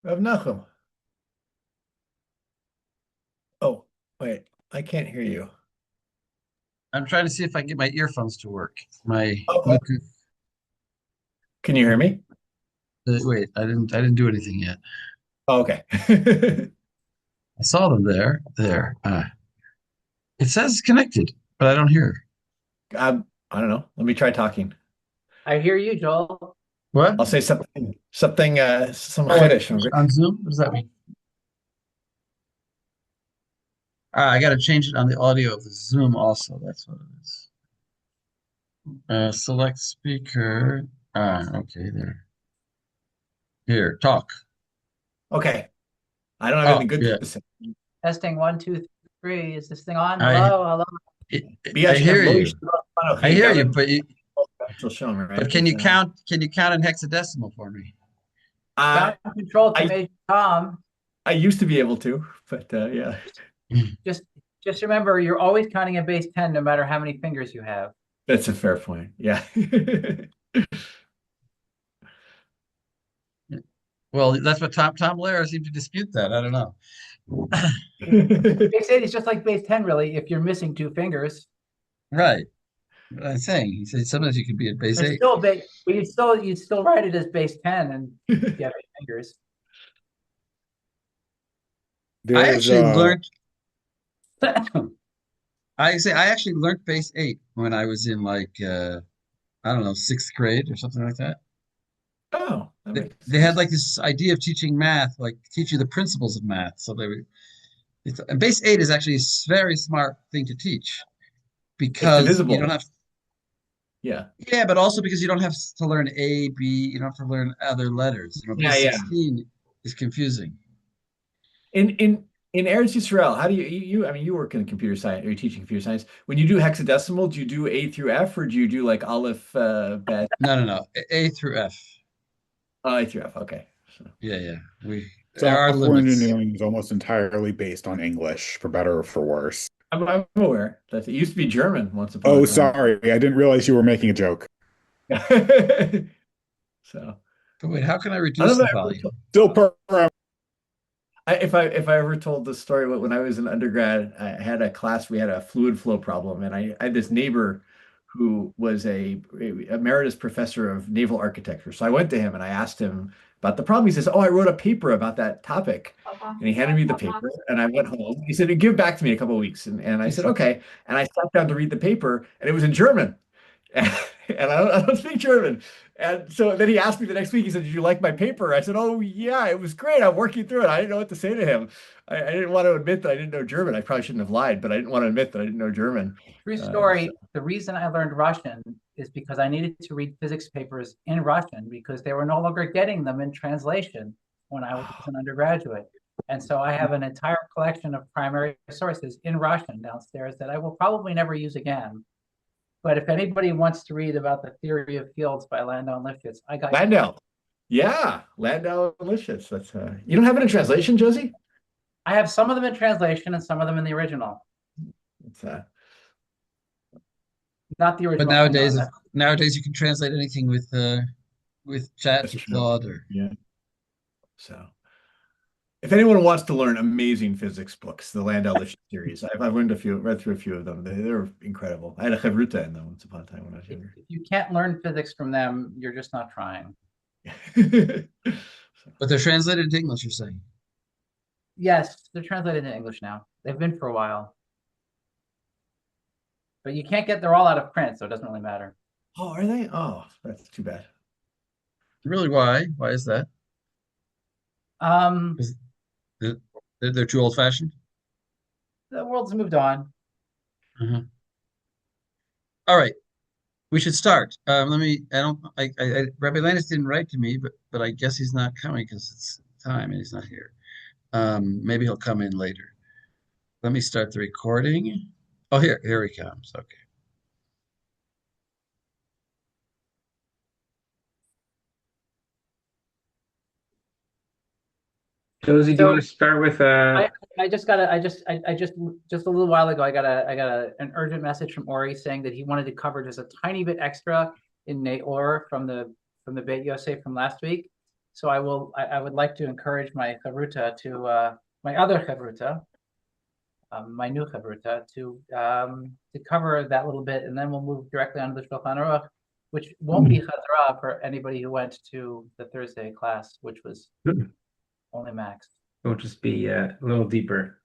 Rav Nachum. Oh, wait, I can't hear you. I'm trying to see if I can get my earphones to work. My Okay. Bluetooth. Can you hear me? Wait, I didn't do anything yet. Oh, okay. I saw them there. There. It says connected, but I don't hear. I don't know. Let me try talking. I hear you, Joel. What? I'll say some Oh, chiddush from on Zoom? What does that mean? I got to change it on the audio of the Zoom also. That's what it is. Select speaker. Okay, there. Here, talk. Okay. I don't have Oh, anything good yeah. to say. Testing one, two, three. Is this thing on? I Hello, hello. I B'yat Shem hear lo you. yishterach I Anochi hear gam you, im but shel shomer, right? can you count? Can you count in hexadecimal for me? I Down control I Command Tom. I used to be able to, but yeah, Just just remember, you're always counting in base 10, no matter how many fingers you have. that's a fair point. Yeah. Well, that's what Tom Lehrer seemed to dispute that. I don't know. Base 8 is just like base 10, really, if you're missing two fingers. Right. What I'm saying. He said sometimes you could be at base It's eight. still base, but you'd still write it as base 10 and if you have 8 fingers. I There's actually learned. I actually learned base eight when I was in like I don't know, sixth grade or something like that. Oh, that They, makes they had sense. like this idea of teaching math, like teach you the principles of math. So and base eight is actually a very smart thing to teach It's because you don't divisible. have, Yeah. yeah, but also because you don't have to learn A, B, you don't have to learn other letters. Yeah, Base yeah. 16 is confusing. In Eretz Yisrael, how do I mean, you work in computer science, or you're teaching computer science. When you do hexadecimal, do you do A through F, or do you do like Aleph, Bet, No, no, no. A through F. A through F? Okay. So Yeah, yeah. There are software limits. engineering is almost entirely based on English, for better or for worse. I'm aware that it used to be German once upon a Oh, time. sorry, I didn't realize you were making a joke. So But wait, how can I I don't reduce know the if I ever volume? Still program. if I ever told the story when I was an undergrad, I had a class, we had a fluid flow problem, and I had this neighbor who was a emeritus professor of naval architecture. So I went to him and I asked him about the problem. He says, "Oh, I wrote a paper about that topic." And he handed me the paper and I went home. He said, "Give it back to me in a couple of weeks." And I said, "Okay." And I sat down to read the paper and it was in German. And I don't speak German. And so then he asked me the next week, he said, "Did you like my paper?" I said, "Oh, yeah, it was great. I'm working through it." I didn't know what to say to him. I didn't want to admit that I didn't know German. I probably shouldn't have lied, but I didn't want to admit that I didn't know German. True So, story. The reason I learned Russian is because I needed to read physics papers in Russian because they were no longer getting them in translation when I was an undergraduate. And so I have an entire collection of primary sources in Russian downstairs that I will probably never use again. But if anybody wants to read about the theory of fields by Landau and Lifshitz, I got you. Landau. Yeah, Landau and Lifshitz. That's you don't have it in translation, Josie? I have some of them in translation and some of them in the original. It's Not the But original thing nowadays, on if that. nowadays you can translate anything with chat, that's with true. Claude, or Yeah. So if anyone wants to learn amazing physics books, the Landau Lifshitz series, I've read through a few of them. They're incredible. I had a chavruta in them once upon a time when I was younger. If you can't learn physics from them, you're just not trying. but they're translated into English, you're saying. Yes, they're translated into English now. They've been for a while, but you can't get. They're all out of print, so it doesn't really matter. Oh, are they? Oh, that's too bad. Really, why? Why is that? Um, Because they're too old-fashioned. the world's moved on. Uh-huh. All right, we should start. Let me. I don't. Rabbi Linus didn't write to me, but I guess he's not coming because it's time and he's not here. Maybe he'll come in later. Let me start the recording. Oh, here he comes. Okay. Josie, do you So want to start with I, I just got a, I just a little while ago, an urgent message from Ori saying that he wanted to cover just a tiny bit extra in Naor from the Beit Yosef from last week. So I would like to encourage my chavruta my other chavruta, my new chavruta, to cover that little bit, and then we'll move directly onto the Shulchan Aruch, which won't be chazara for anybody who went to the Thursday class, which was only Max. It'll just be a little deeper.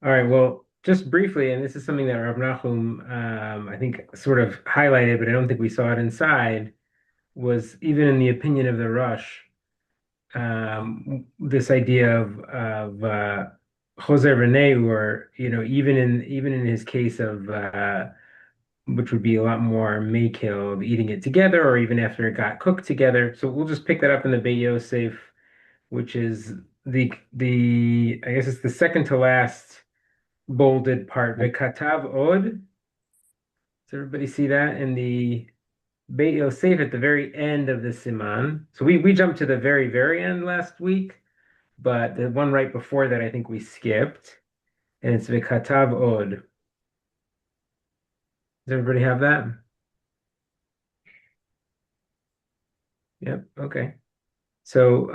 All right, well, just briefly, and this is something that Rav Nachum, I think, sort of highlighted, but I don't think we saw it inside, was even in the opinion of the Rush, this idea of Jose Rene, or even in his case of which would be a lot more makil of eating it together, or even after it got cooked together. So we'll just pick that up in the Beit Yosef, which is the I guess it's the second to last bolded part. V'katav od. Does everybody see that in the Beit Yosef at the very end of the siman? So we jumped to the very, very end last week, but the one right before that I think we skipped, and it's v'katav od. Does everybody have that? Yep. Okay. So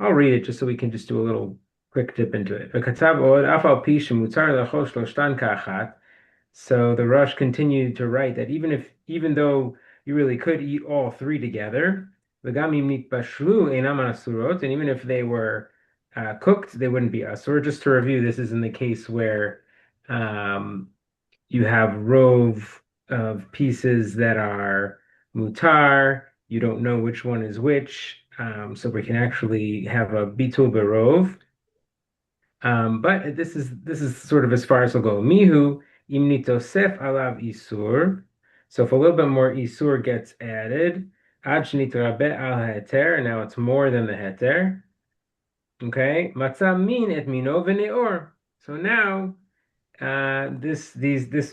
I'll read it just so we can just do a little quick dip into it. וכתב עוד, אף על פי שמותר לאכול שלושתן כאחת. So the Rush continued to write that even though you really could eat all three together, וגם אם נתבשלו אינם אסורות, and even if they were cooked, they wouldn't be asur. Just to review, this is in the case where you have rove of pieces that are mutar, you don't know which one is which, so we can actually have a bitul berov. But this is sort of as far as we'll go. Mihu im nitosef alav isur. So if a little bit more isur gets added, ad shnitrabe al heter, now it's more than the heter. Okay, matzah min et mino v'neor. So now this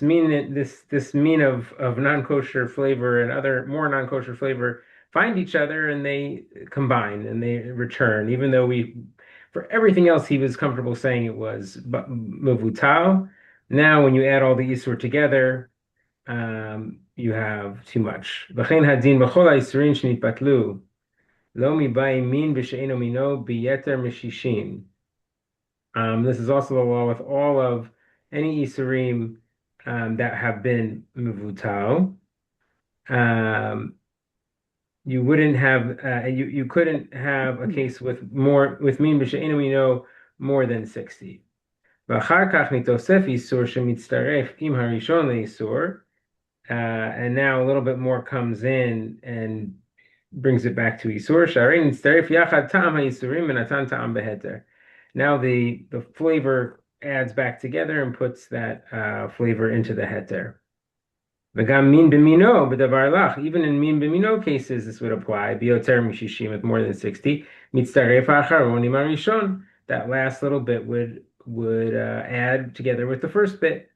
mean of non-kosher flavor and other more non-kosher flavor find each other, and they combine and they return, even though for everything else he was comfortable saying it was mevutal. Now when you add all the isur together, you have too much. V'chein hadin b'chol ha'isurin shnitbatlu lo mibai min b'she'eno mino b'yeter mishishin. This is also the law with all of any isurim that have been mevutal. You wouldn't have you couldn't have a case with min b'she'enu mino more than 60. ואחר כך נתוסף איסור שמצטרף עם הראשון לאיסור, and now a little bit more comes in and brings it back to isur. שהרי נצטרף יחד טעם האיסורים ונתן טעם בהתר. Now the flavor adds back together and puts that flavor into the heter. V'gam min b'mino b'davar lach. Even in min b'mino cases, this would apply. B'yoter mishishim with more than 60. Mitzaref ha'acharon im harishon. That last little bit would add together with the first bit.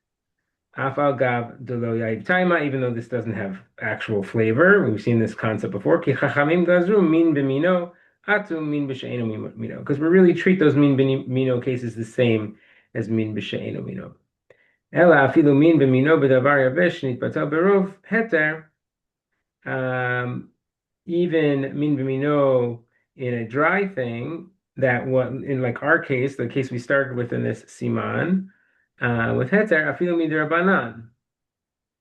Afal gav delo yaib taima. Even though this doesn't have actual flavor, we've seen this concept before. Ki chachamim gazru min b'mino. Atu min b'she'enu mino, because we really treat those min b'mino cases the same as min b'she'enu mino. Ela afilu min b'mino b'davar yavesh nitbatel berov heter. Even min b'mino in a dry thing, that what in like our case, the case we started with in this siman, with heter afilu min derabanan.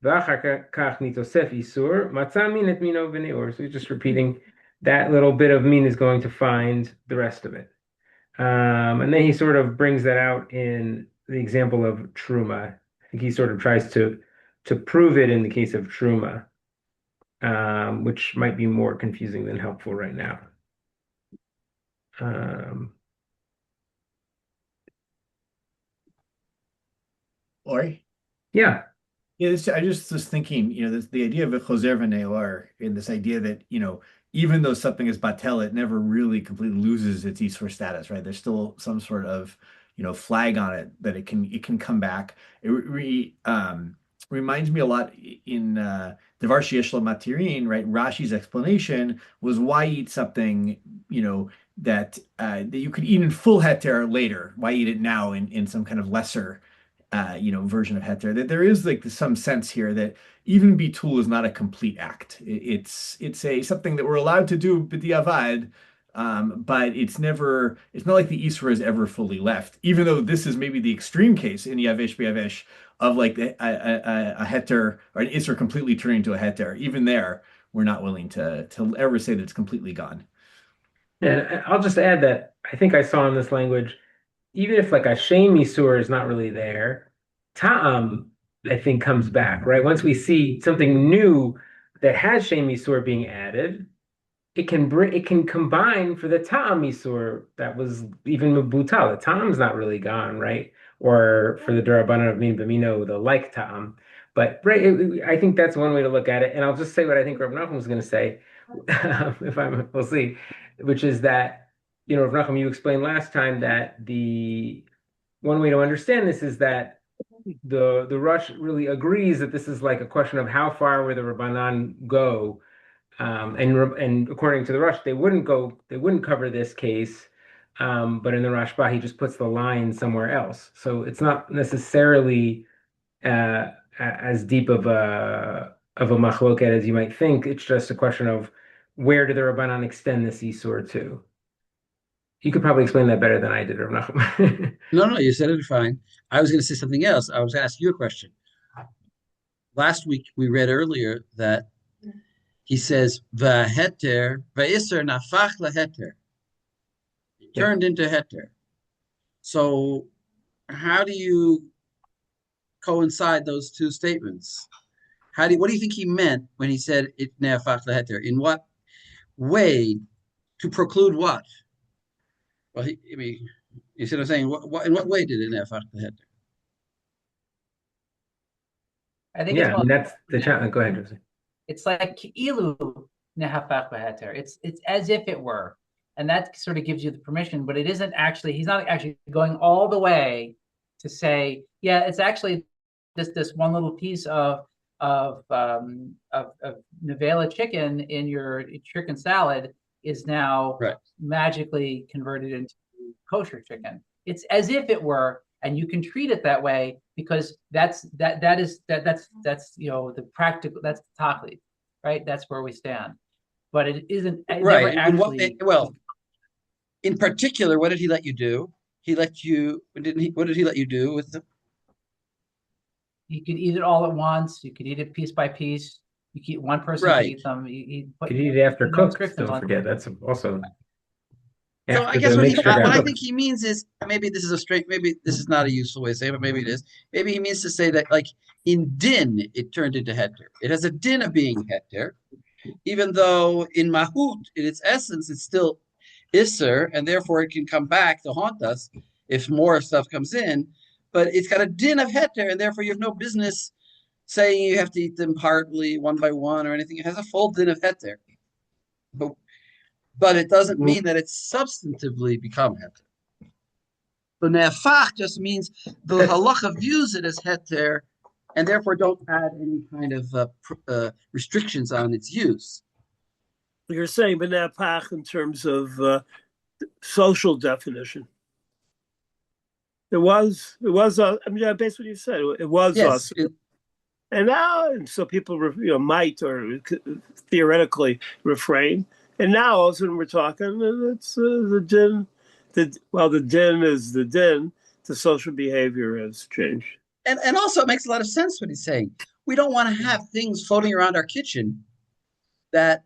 V'achar kach nitosef isur matzah min et mino v'neor. So he's just repeating. That little bit of min is going to find the rest of it. And then he sort of brings that out in the example of truma. I think he sort of tries to prove it in the case of truma, which might be more confusing than helpful right now. Ori? Yeah. Yeah, I just was thinking, the idea of a choser v'neor, and this idea that, even though something is batel, it never really completely loses its isur status, right? There's still some sort of, flag on it that it can come back. It reminds me a lot in Devar sheyesh lo matirin, right? Rashi's explanation was why eat something, that you could eat in full heter later. Why eat it now in some kind of lesser version of heter. That there is like some sense here that even bitul is not a complete act. It's a something that we're allowed to do b'diavad, but it's not like the Isra is ever fully left, even though this is maybe the extreme case in Yavesh B'Yavesh of like a heter or an Isra completely turning to a heter. Even there, we're not willing to ever say that it's completely gone. And I'll just add that I think I saw in this language, even if like a shame Isur is not really there, Ta'am, I think comes back, right? Once we see something new that has shame Isur being added, it can combine for the Ta'am Isur that was even Butal. The Ta'am's not really gone, right? Or for the Durabanan of Min Bamino, the like Ta'am. But right, I think that's one way to look at it. And I'll just say what I think Rav Nachum was going to say, we'll see, which is that, Rav Nachum, you explained last time that the one way to understand this is that the Rush really agrees that this is like a question of how far will the Rabbanan go, and according to the Rush, they wouldn't cover this case, but in the Rashba he just puts the line somewhere else, so it's not necessarily as deep of a machloket as you might think. It's just a question of where do the Rabbanan extend this Isur to. You could probably explain that better than I did, Rav Nachum. No, no, you said it fine. I was going to say something else. I was going to ask you a question. Last week we read earlier that he says vaheter vaiser nafach laheter. It Yeah. turned into heter. So how do you coincide those two statements? What do you think he meant when he said it nafach laheter? In what way to preclude what? Well, I mean, instead of saying in what way did it nafach laheter? I think it's Yeah, I more mean that's the challenge. Go ahead, Josie. it's like ilu nehafach beheter. It's as if it were, and that sort of gives you the permission, but it isn't actually. He's not actually going all the way to say, yeah, it's actually this one little piece of Nevela chicken in your chicken salad is now Right. magically converted into kosher chicken. It's as if it were, and you can treat it that way because that's the practical, that's the tachlit, right? That's where we stand. But it isn't. It Right. never actually. Well, in particular, what did he let you do? He let you didn't he? What did he let you do with the? You could eat it all at once. You could eat it piece by piece. One person could Right. eat them. He put Could eat it after no cooked. restrictions Don't on. forget that's also So I after guess the mixture what got I cooked. think he means is maybe this is maybe this is not a useful way to say it, but maybe it is. Maybe he means to say that like in din it turned into heter. It has a din of being heter, even though in mahut in its essence it's still isser, and therefore it can come back to haunt us if more stuff comes in. But it's got a din of heter, and therefore you have no business saying you have to eat them partly, one by one, or anything. It has a full din of heter. But but it doesn't mean that it's substantively become heter. So nefach just means the That's halacha views it as heter, and therefore don't add any kind of restrictions on its use. You're saying benapach in terms of social definition. It was. I mean, based on what you said, it was Yes, awesome. And now, so people, might or theoretically refrain. And now, all of a sudden, we're talking, and it's the din. The din is the din. The social behavior has changed. and also it makes a lot of sense what he's saying. We don't want to have things floating around our kitchen that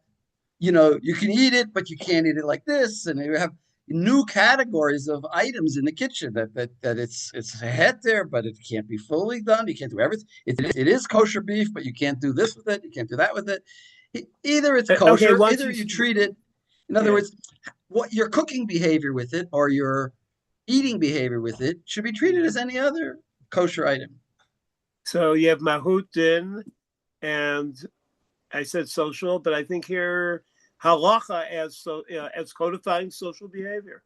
you can eat it, but you can't eat it like this, and you have new categories of items in the kitchen that it's a head there, but it can't be fully done. You can't do everything. It is kosher beef, but you can't do this with it. You can't do that with it. Either it's Okay, kosher, either you treat it. In other Yeah. words, what your cooking behavior with it or your eating behavior with it should be treated as any other kosher item. So you have mahut din, and I said social, but I think here halacha as codifying social behavior,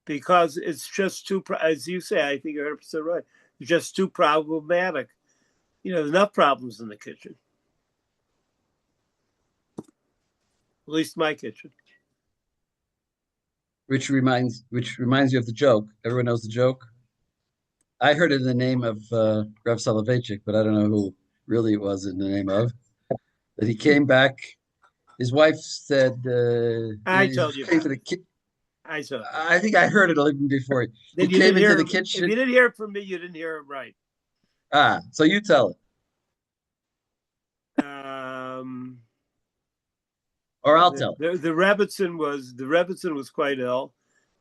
because it's just too, as you say, I think you're 100% right. It's just too problematic. There's enough problems in the kitchen. At least my kitchen. Which reminds you of the joke. Everyone knows the joke. I heard it in the name of Rev Soloveitchik, but I don't know who really it was in the name of. But he came back. His wife said, I told you came to about the it. I told you. I think I heard it a little before. He Then you came didn't into hear the it. If you kitchen. didn't hear it from me, you didn't hear it right. So you tell it, Um, or I'll the tell it. the Rebbitzin was quite ill.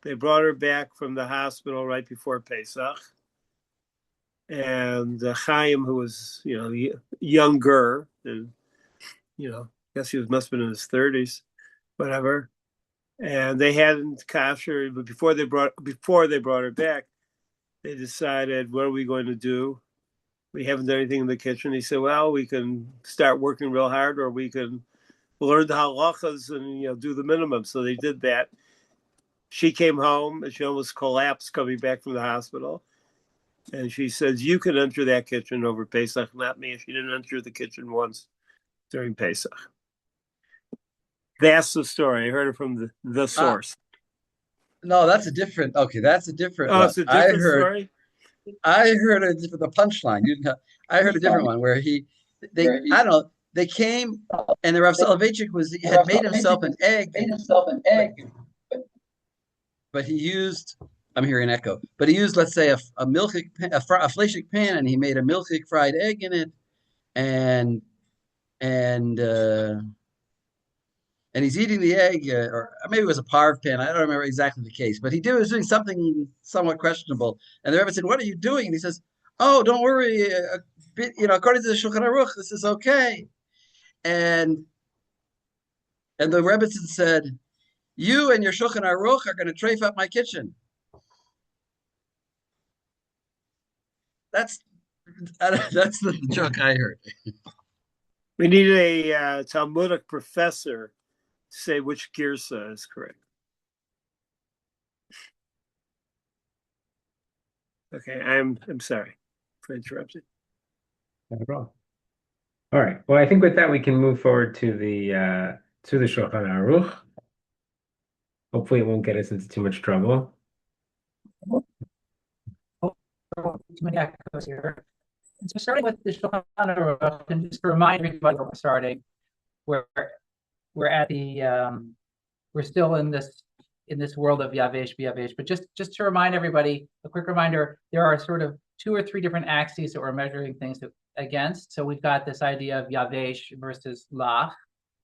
They brought her back from the hospital right before Pesach, and Chaim, who was younger, and I guess he must have been in his 30s, whatever. And they hadn't kosher, but before they brought her back, they decided, what are we going to do? We haven't done anything in the kitchen. He said, well, we can start working real hard, or we can learn the halachas and do the minimum. So they did that. She came home and she almost collapsed coming back from the hospital. And she says, you can enter that kitchen over Pesach, not me. She didn't enter the kitchen once during Pesach. That's the story. I heard it from the Ah, source. no, that's a different. Okay, that's a different Oh, one. it's a different story? I heard the punchline. You didn't have, I heard a different one where I don't know, they came and the Rav Soloveitchik had made himself an egg, but, but he used, I'm hearing an echo, but he used, let's say, a milchik, a fleshik pan, and he made a milchik fried egg in it, and and uh, and he's eating the egg, or maybe it was a parv pan. I don't remember exactly the case, but was doing something somewhat questionable. And the rabbi said, "What are you doing?" And he says, "Oh, don't worry. According to the Shulchan Aruch, this is okay." And and the rebbe said, "You and your Shulchan Aruch are going to trafe up my kitchen." That's that's the joke I heard. We need a Talmudic professor to say which girsa is correct. Okay, I'm sorry for interrupting. Not at all. All right. Well, I think with that we can move forward to the Shulchan Aruch. Hopefully, it won't get us into too much trouble. Too many echoes here. And so starting with the Shulchan Aruch, and just to remind everybody where we're starting, we're at we're still in this world of Yavesh B'Yavesh. But just to remind everybody, a quick reminder, there are sort of 2 or 3 different axes that we're measuring things against. So we've got this idea of Yavesh versus Lach,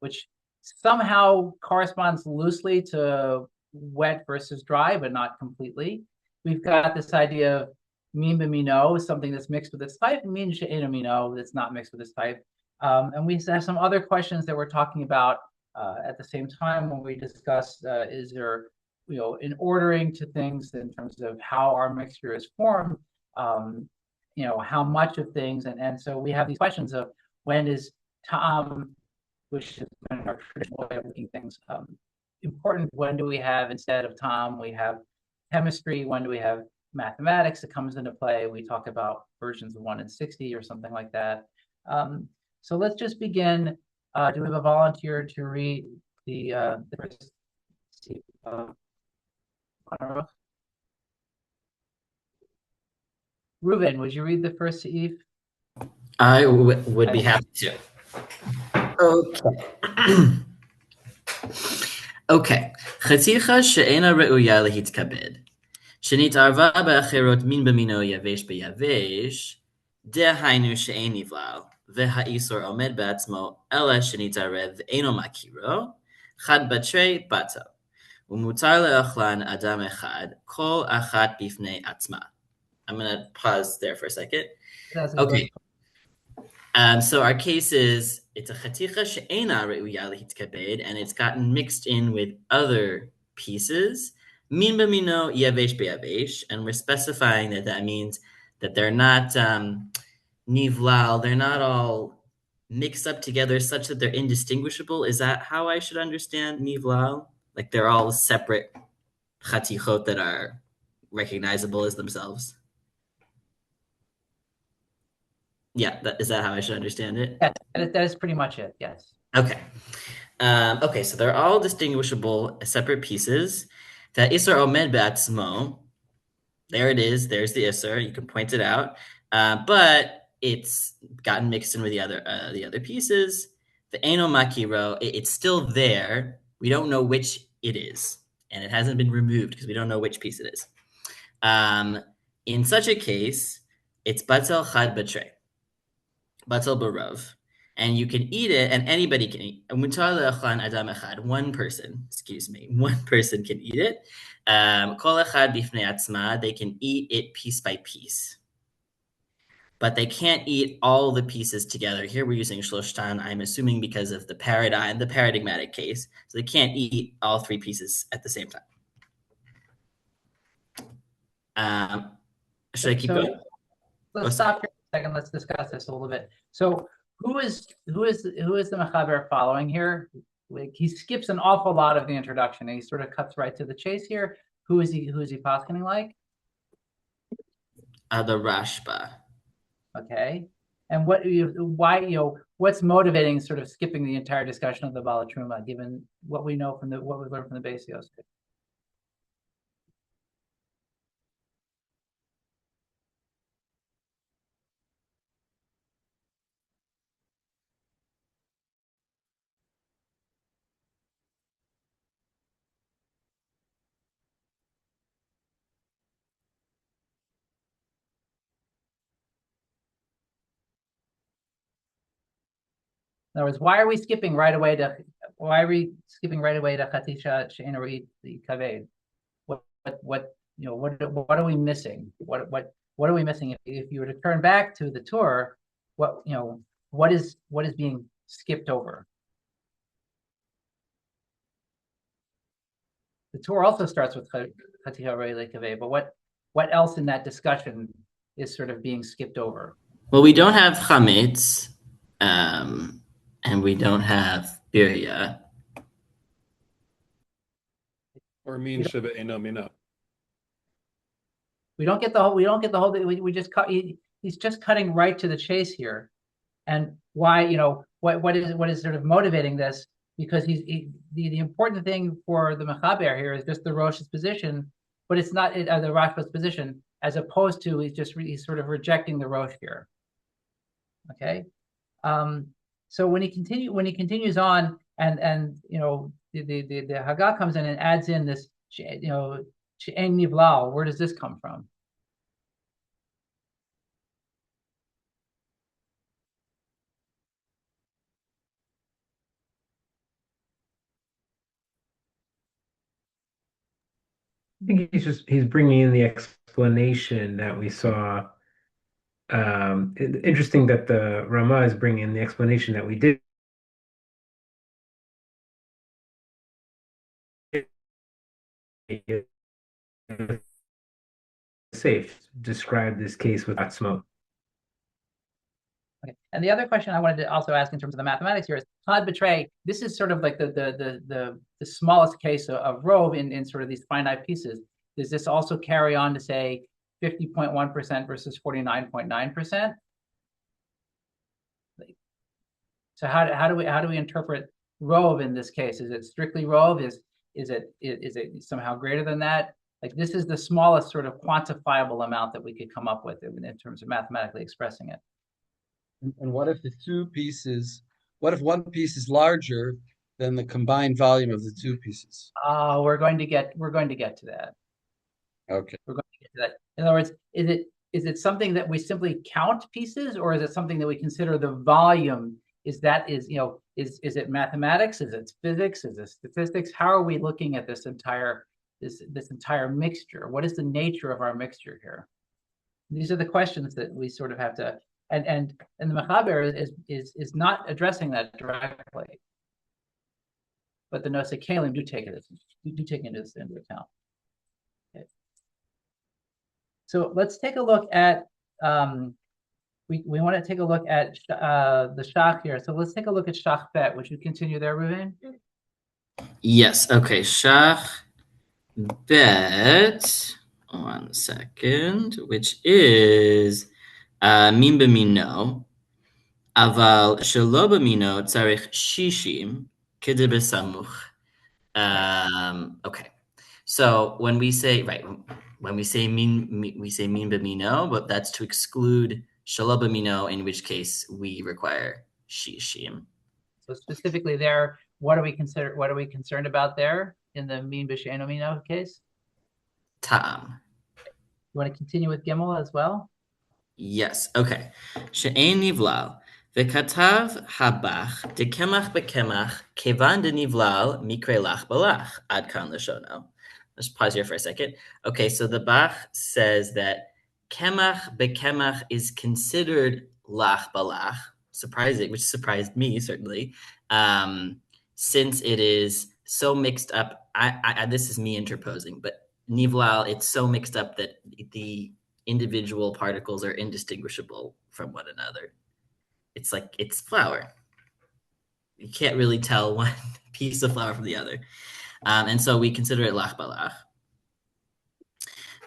which somehow corresponds loosely to wet versus dry, but not completely. We've got this idea of Min B'Mino, something that's mixed with its type, and Min She'eino Mino, that's not mixed with its type. And we have some other questions that we're talking about at the same time when we discuss is there an ordering to things in terms of how our mixture is formed, how much of things, and so we have these questions of when is ta'am, which is kind of our traditional way of looking at things, important. When do we have, instead of ta'am, we have chemistry? When do we have mathematics that comes into play? We talk about versions of 1 in 60 or something like that. So let's just begin. Do we have a volunteer to read the first? Ruben, would you read the first Seif? I would be happy to. Okay. Okay. חתיכה שאינה ראויה להתכבד. שנתערבה באחרות מין במינו יבש ביבש, דהיינו שאין נבלל, והאיסור עומד בעצמו, אלא שנתערב ואינו מכירו, חד בתרי בתו. ומותר לאכלן אדם אחד, כל אחת בפני עצמה. I'm going to pause there for a second. Okay. So our case is, it's a chaticha she'ena re'uya lehitkabed, and it's gotten mixed in with other pieces. Min b'mino yavesh be'yavesh, and we're specifying that means that they're not nivlal, they're not all mixed up together such that they're indistinguishable. Is that how I should understand nivlal? Like they're all separate chatichot that are recognizable as themselves? Yeah, is that how I should understand it? Yeah, that is pretty much it, yes. Okay. Okay, so they're all distinguishable as separate pieces. That Isser Omed Be'atzmo, There it is. There's the Isser. You can point it out. But it's gotten mixed in with the other pieces. The Eno Makiro, it's still there. We don't know which it is. And it hasn't been removed because we don't know which piece it is. In such a case, it's Batzel Chad Batre, Batzel Barov. And you can eat it, and anybody can eat. Mutar le'achlan adam echad, one person can eat it. Kol echad bifnei atzma, they can eat it piece by piece. But they can't eat all the pieces together. Here we're using shloshtan, I'm assuming because of the paradigmatic case. So they can't eat all three pieces at the same time. Should I keep going? Let's stop here for a second. Let's discuss this a little bit. So who is the Mechaber following here? Like, he skips an awful lot of the introduction and he sort of cuts right to the chase here. Who is he poskening like? The Rashba. Okay. And what's motivating sort of skipping the entire discussion of the Balatruma, given what we know from what we learned from the Basios? In other words, why are we skipping right away to Chatisha She'ena the Kaved? What are we missing? What are we missing? If you were to turn back to the tour, what is being skipped over? The tour also starts with Chatisha Re'eh Kaved, but what else in that discussion is sort of being skipped over? Well, we don't have chametz, and we don't have birya. Or min sheba eno mina. We don't get the whole thing. We just cut. He's just cutting right to the chase here, and why? What is sort of motivating this? Because the important thing for the Mechaber here is just the Rosh's position, but it's not the Rashba's position, as opposed to he's sort of rejecting the Rosh here. Okay, so when he continues on, and the Haggah comes in and adds in this, She'en Nivlal, where does this come from? I think he's bringing in the explanation that we saw. Interesting that the Rama is bringing in the explanation that we did. Safe describe this case without smoke. Okay. And the other question I wanted to also ask in terms of the mathematics here is Chad Betray. This is sort of like the smallest case of Rove in sort of these finite pieces. Does this also carry on to say 50.1% versus 49.9%? So how do we interpret Rove in this case? Is it strictly Rove? Is it somehow greater than that? Like, this is the smallest sort of quantifiable amount that we could come up with in terms of mathematically expressing it. And what if one piece is larger than the combined volume of the two pieces? We're going to get to that. Okay. We're going to get to that. In other words, is it something that we simply count pieces, or is it something that we consider the volume? Is it mathematics? Is it physics? Is it statistics? How are we looking at this entire mixture? What is the nature of our mixture here? These are the questions that we sort of have to, and the Mechaber is not addressing that directly, but the Nosei Kalim do take this into account. Okay. So let's take a look at we want to take a look at the Shach here. So let's take a look at Shach Bet. Would you continue there, Ruben? Yes. Okay. Shach Bet. 1 second. Which is min b'mino. Aval shelo b'mino tzarich shishim k'de b'samuch. Okay. So when we say when we say we say min b'mino, but that's to exclude shelo b'mino, in which case we require shishim. So specifically there, what are we concerned about there in the min b'she'eno mino case? Ta'am. You want to continue with Gimel as well? Yes. Okay. She'ein nivlal. V'katav habach dekemach bekemach kevan denivlal mikre lach balach ad kan l'shono. Let's pause here for a second. Okay, so the Bach says that kemach bekemach is considered lach balach, surprising, which surprised me certainly, since it is so mixed up. This is me interposing, but nivlal, it's so mixed up that the individual particles are indistinguishable from one another. It's like it's flour. You can't really tell one piece of flour from the other. And so we consider it lach balach.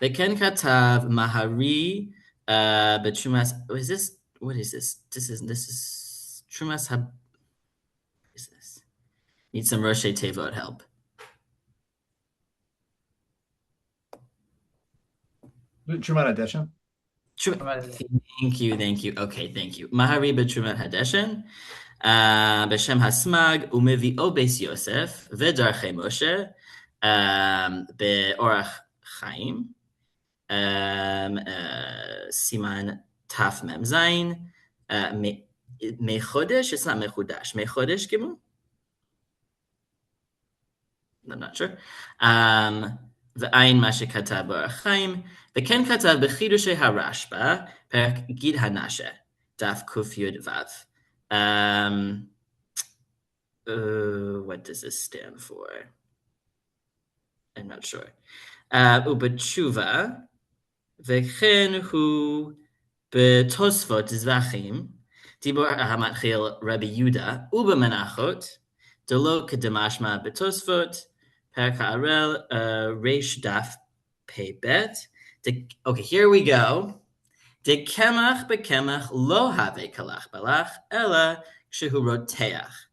Veken katav mahari betrumas. What is this? This is trumas hab. What is this? Need some Rosh Tevot help. Truman Hadeshen. Thank you. Okay, thank you. Mahari betrumat hadeshen. Beshem hasmag umevi'o beis Yosef v'darchei Moshe be'orach chaim siman taf mem zayin mechodesh. It's not mechudash. Mechodesh gimel. I'm not sure. V'ayin ma shekatav be'orach chaim v'ken katav b'chidushei harashba perek gid hanashe daf kuf yud vav. What does this stand for? I'm not sure. Ubechuva v'chen hu betosfot zvachim dibor hamatchil Rabbi Yuda ubemenachot delo kedemashma betosfot perek ha'arel reish daf pebet. Okay, here we go. De kemach bekemach lo have kalach balach ella kshehu roteach.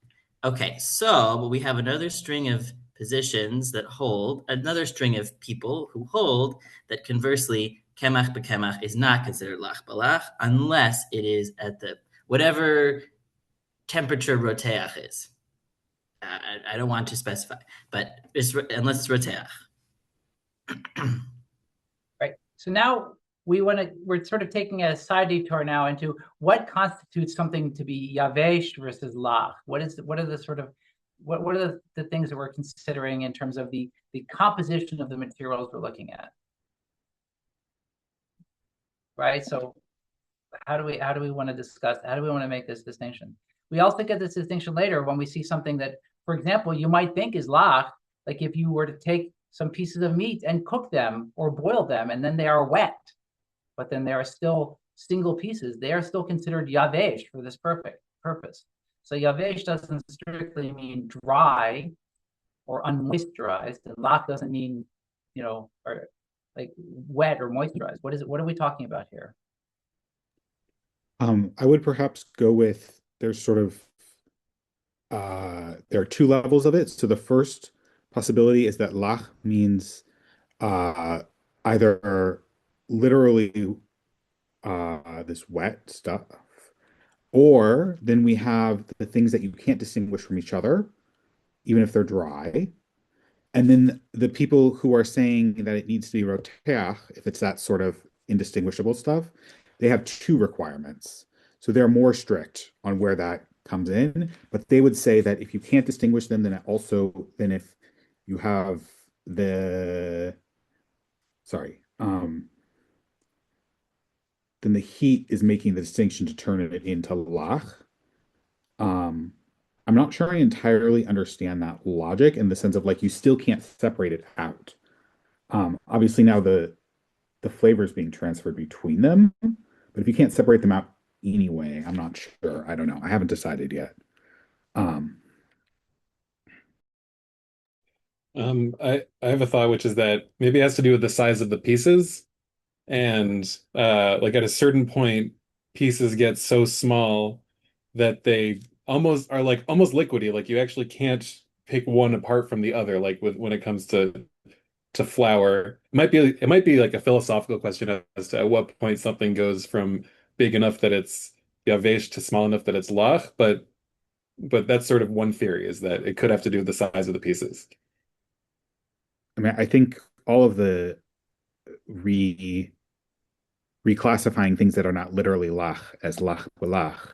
Okay, so we have another string of positions that hold, another string of people who hold that conversely kemach bekemach is not considered lach balach unless it is at the whatever temperature roteach is. I don't want to specify, but unless it's roteach. Right. So now we're sort of taking a side detour now into what constitutes something to be yavesh versus lach. What are the things that we're considering in terms of the composition of the materials we're looking at? Right. So how do we want to discuss? How do we want to make this distinction? We also get this distinction later when we see something that, for example, you might think is lach, like if you were to take some pieces of meat and cook them or boil them, and then they are wet, but then they are still single pieces. They are still considered yavesh for this purpose. So yavesh doesn't strictly mean dry or unmoisturized, and lach doesn't mean, or like wet or moisturized. What are we talking about here? I would perhaps go with there's sort of there are two levels of it. So the first possibility is that lach means either literally this wet stuff, or then we have the things that you can't distinguish from each other, even if they're dry. And then the people who are saying that it needs to be roteach, if it's that sort of indistinguishable stuff, they have two requirements. So they're more strict on where that comes in, but they would say that if you can't distinguish them, then if you have then the heat is making the distinction to turn it into lach. I'm not sure I entirely understand that logic in the sense of like you still can't separate it out. Obviously now the flavor is being transferred between them, but if you can't separate them out anyway, I'm not sure. I don't know. I haven't decided yet. I have a thought, which is that maybe it has to do with the size of the pieces. And like at a certain point, pieces get so small that they almost liquidy. Like you actually can't pick one apart from the other, like when it comes to to flour. It might be like a philosophical question as to at what point something goes from big enough that it's yavesh to small enough that it's lach, but that's sort of one theory is that it could have to do with the size of the pieces. I mean, I think all of the re reclassifying things that are not literally lach as lach b'lach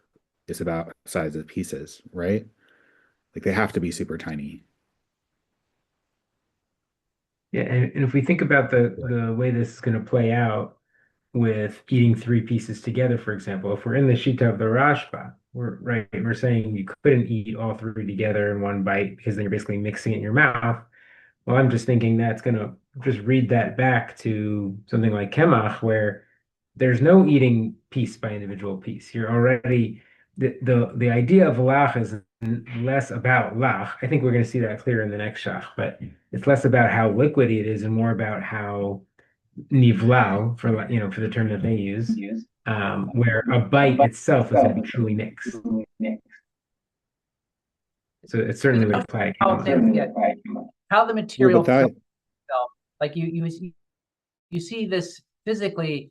is about size of pieces, right? Like they have to be super tiny. Yeah, and if we think about the way this is going to play out with eating three pieces together, for example, if we're in the Shita of the Rashba, we're saying you couldn't eat all three together in one bite because then you're basically mixing it in your mouth. Well, I'm just thinking that's going to just read that back to something like Kemach, where there's no eating piece by individual piece. You're already the idea of lach is less about lach. I think we're going to see that clear in the next shach, but it's less about how liquidy it is and more about how nivlau, for the term that they use, where a bite itself is going to be truly mixed. So it certainly would apply to How, Kemach. how the Well, material but flows that itself. Like you see this physically,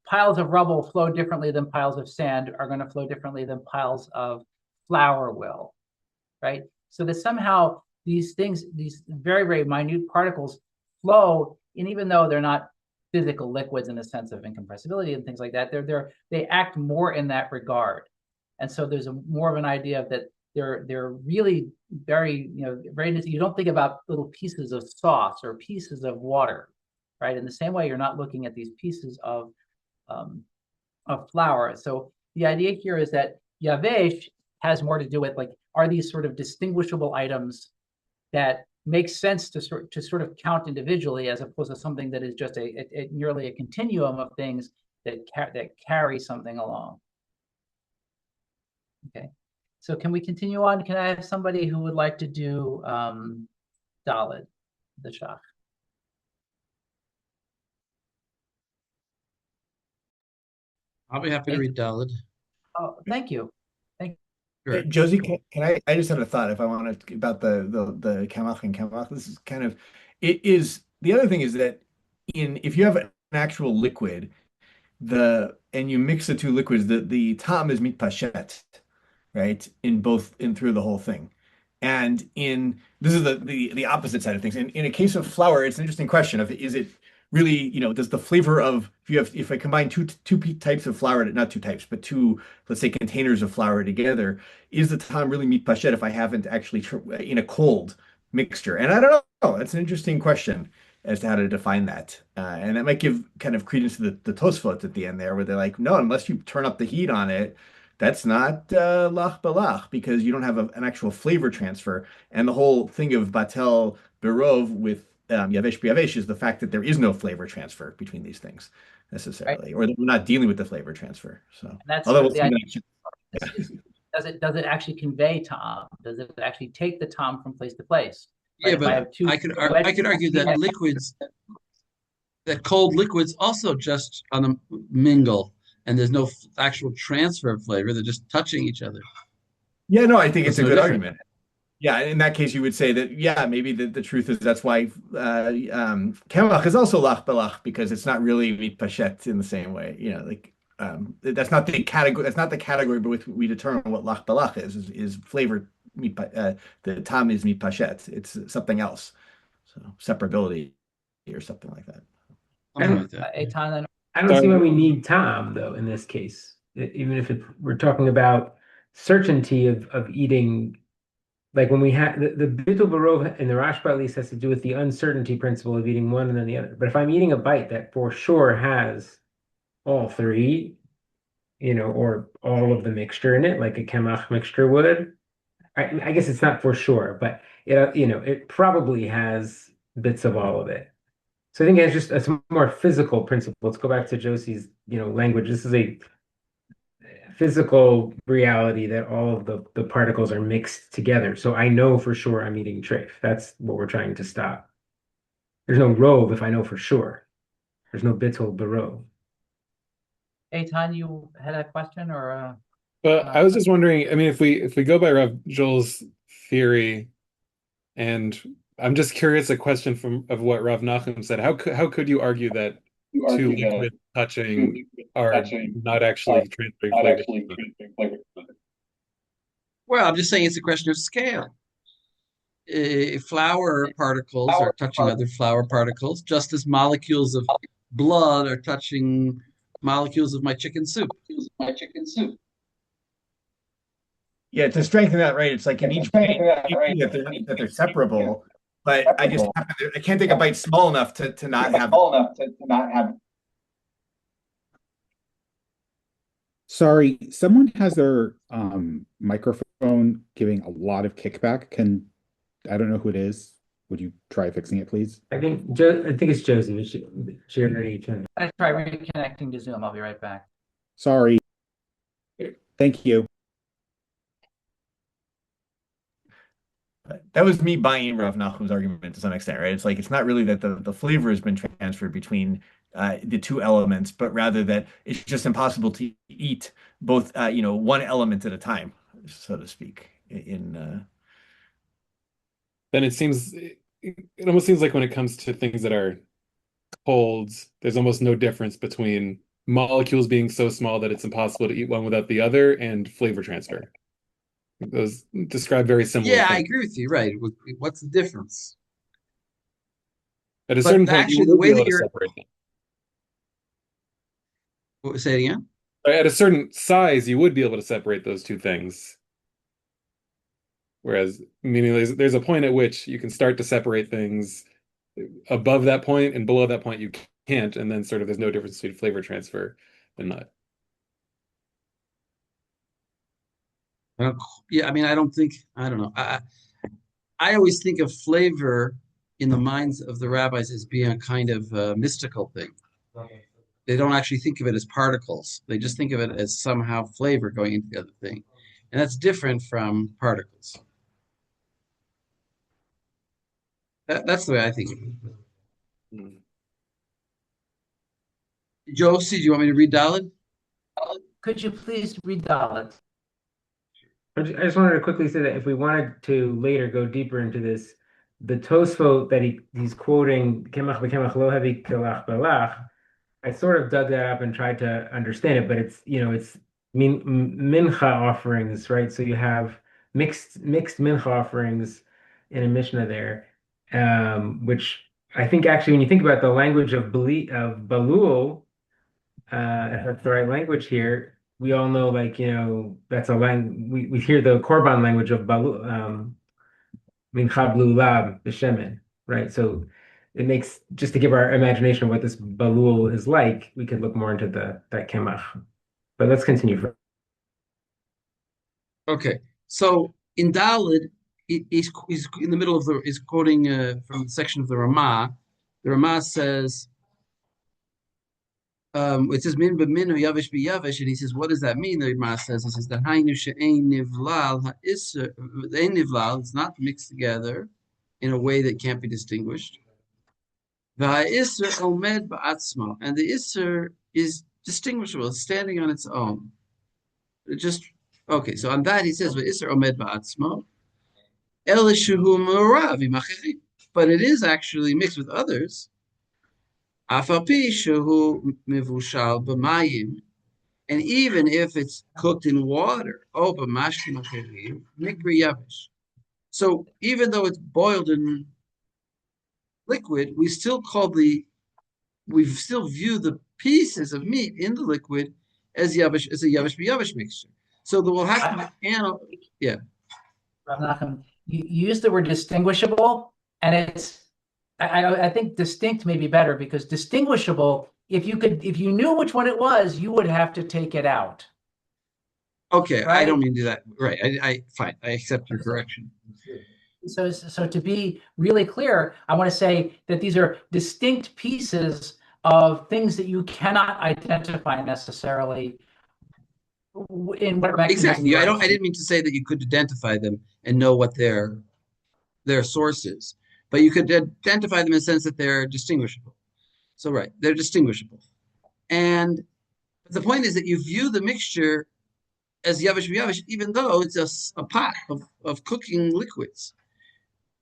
piles of rubble flow differently than piles of sand are going to flow differently than piles of flour will, right? So that somehow these things, these very, very minute particles flow, and even though they're not physical liquids in the sense of incompressibility and things like that, they act more in that regard. And so there's more of an idea of that they're really very, very, you don't think about little pieces of sauce or pieces of water, right? In the same way, you're not looking at these pieces um, of flour. So the idea here is that Yavesh has more to do with, like, are these sort of distinguishable items that make sense to sort of count individually, as opposed to something that is just a nearly a continuum of things that carry something along. Okay, so can we continue on? Can I have somebody who would like to do Dalit, the Shach? I'll be happy to read Dalit. Oh, thank you. Sure. Josie, can I just had a thought if I want to about the Kamach and Kamach. This is kind of it is the other thing is that in if you have an actual liquid, the and you mix the two liquids, the tam is mitpashet, right? In both in through the whole thing. And in this is the opposite side of things. In a case of flour, it's an interesting question of is it really, does the flavor of if I combine two types of flour, not two types, but two, let's say, containers of flour together, is the time really meat pachet if I haven't actually in a cold mixture? And I don't know. It's an interesting question as to how to define that. And that might give kind of credence to the Tosfot at the end there, where they're like, no, unless you turn up the heat on it, that's not lach balach because you don't have an actual flavor transfer. And the whole thing of batel berov with yavesh biyavesh is the fact that there is no flavor transfer between these things necessarily, Right. or that we're not dealing with the flavor transfer. So, And that's although sort we'll of the see idea. that. Does it actually convey tom? Does it actually take the tom from place to place? Right? Yeah, If I but have two I could argue that cold liquids also just on a mingle, and there's no actual transfer of flavor. They're just touching each other. Yeah, no, I think So it's it's a no good different. argument. Yeah, in that case, you would say that, yeah, maybe the truth is that's why Kemach is also lach balach because it's not really meat pachet in the same way. Like that's not the category. That's not the category by which we determine what lach balach is flavor meat. The tam is meat pachet. It's something else. So separability or something like that. I Something don't like that. Eitan, I don't see why we need Tom though in this case. Even if we're talking about certainty of eating, like when we have the Bittul Barov in the Rashba at least has to do with the uncertainty principle of eating one and then the other. But if I'm eating a bite that for sure has all three, or all of the mixture in it, like a Kemach mixture would, I guess it's not for sure, but it probably has bits of all of it. So I think it's just a more physical principle. Let's go back to Josie's, language. This is a physical reality that all of the particles are mixed together. So I know for sure I'm eating treif. That's what we're trying to stop. There's no rove if I know for sure. There's no bittul barov. Eitan, you had a question or But I was just wondering, I mean, if we go by Rav Joel's theory and I'm just curious, a question of what Rav Nachum said. How could you argue that two liquids touching are not actually transferring flavor to each other? Well, I'm just saying it's a question of scale. Flour particles are touching other flour particles, just as molecules of blood are touching molecules of my chicken soup. Yeah, to strengthen that, right? It's like in each bite, that they're separable, but I can't take a bite small enough to not have. Sorry, someone has their microphone giving a lot of kickback. I don't know who it is. Would you try fixing it, please? I think it's Josie. She already turned. I try reconnecting to Zoom. I'll be right back. Sorry. Thank you. That was me buying Rav Nachum's argument to some extent, right? It's like it's not really that the flavor has been transferred between the two elements, but rather that it's just impossible to eat both, one element at a time, so to speak. Then it almost seems like when it comes to things that are cold, there's almost no difference between molecules being so small that it's impossible to eat one without the other and flavor transfer. Those describe very similar Yeah, I things. agree with you. Right. What's the difference? At a But certain point, you actually, the would be way able that to you're, separate them. say it again. At a certain size, you would be able to separate those two things. Whereas, meaning there's a point at which you can start to separate things above that point, and below that point you can't, and then sort of there's no difference between flavor transfer and not. Yeah, I mean, I don't know. I always think of flavor in the minds of the rabbis as being a kind of mystical thing. They don't actually think of it as particles. They just think of it as somehow flavor going into the other thing. And that's different from particles. That's the way I think of it. Mm. Josie, do you want me to read Dalit? Could you please read Dalit? I just wanted to quickly say that if we wanted to later go deeper into this, the Tosfot that he's quoting, Kemach v'kemach lo hevi kelach belach, I sort of dug that up and tried to understand it, but it's mincha offerings, right? So you have mixed mincha offerings in a Mishnah there, which I think actually when you think about the language of Balul, if that's the right language here, we all know like that's a we hear the Korban language of Balul, mincha blulab b'shemen, right? So it makes just to give our imagination of what this balul is like, we could look more into that kemach. But let's continue. Okay. So in Dalit, he's in the middle of is quoting from the section of the Ramah. The Ramah says, it says min b'minu yavish b'yavish, and he says, what does that mean? The Ramah says, he says, the hainu she'ein nivlal ha'isr, ein nivlal, it's not mixed together in a way that can't be distinguished. V'ha'isr omed ba'atzmo, and the isr is distinguishable, it's standing on its own. It just okay. So on that he says, v'isr omed ba'atzmo, el shehu murav imacheri, but it is actually mixed with others. Afapi shehu mivushal b'mayim, and even if it's cooked in water, oh b'mashkim acherim mikri yavish. So even though it's boiled in liquid, we still view the pieces of meat in the liquid as yavish, as a yavish b'yavish mixture. So there will have to be yeah. Rav Nachum, you use the word distinguishable, and I think distinct may be better because distinguishable, if you knew which one it was, you would have to take it out. Okay, right? I don't mean to do that. Right, I fine. I accept your correction. So to be really clear, I want to say that these are distinct pieces of things that you cannot identify necessarily in whatever mechanism. Exactly. I didn't mean to say that you could identify them and know what their source is, but you could identify them in the sense that they're distinguishable. So right, they're distinguishable. And the point is that you view the mixture as yavish v'yavish, even though it's a pot of cooking liquids.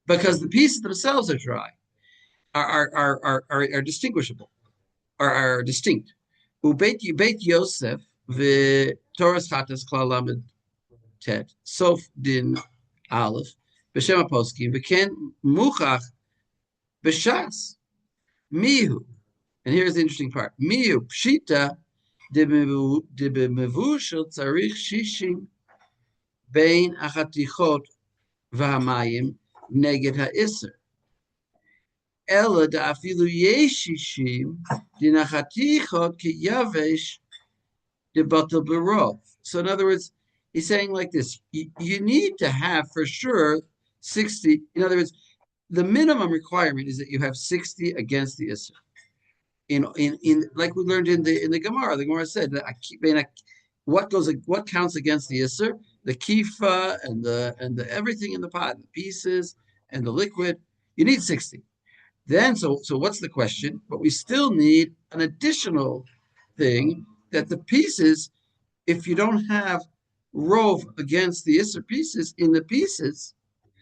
because the pieces themselves are dry, are distinguishable, are distinct. Ubeit Yosef the Torah's Chatas Klal Lamed Tet Sof Din Aleph B'Shem Aposkim V'Ken Muchach B'Shas Mihu. And here's the interesting part. Mihu Pshita Debemevu Shel Tzarich Shishim Bein Achatichot V'Hamayim Neged HaIser. Ela Da'afilu Yeshishim Dinachatichot Kiyavesh Debatel Barov. So in other words, he's saying like this: you need to have for sure 60. In other words, the minimum requirement is that you have 60 against the Isser. In like we learned in the Gemara, the Gemara said that what counts against the Isser? The kifa and the everything in the pot, the pieces and the liquid. You need 60. Then so what's the question? But we still need an additional thing that the pieces, if you don't have rove against the Isser pieces in the pieces,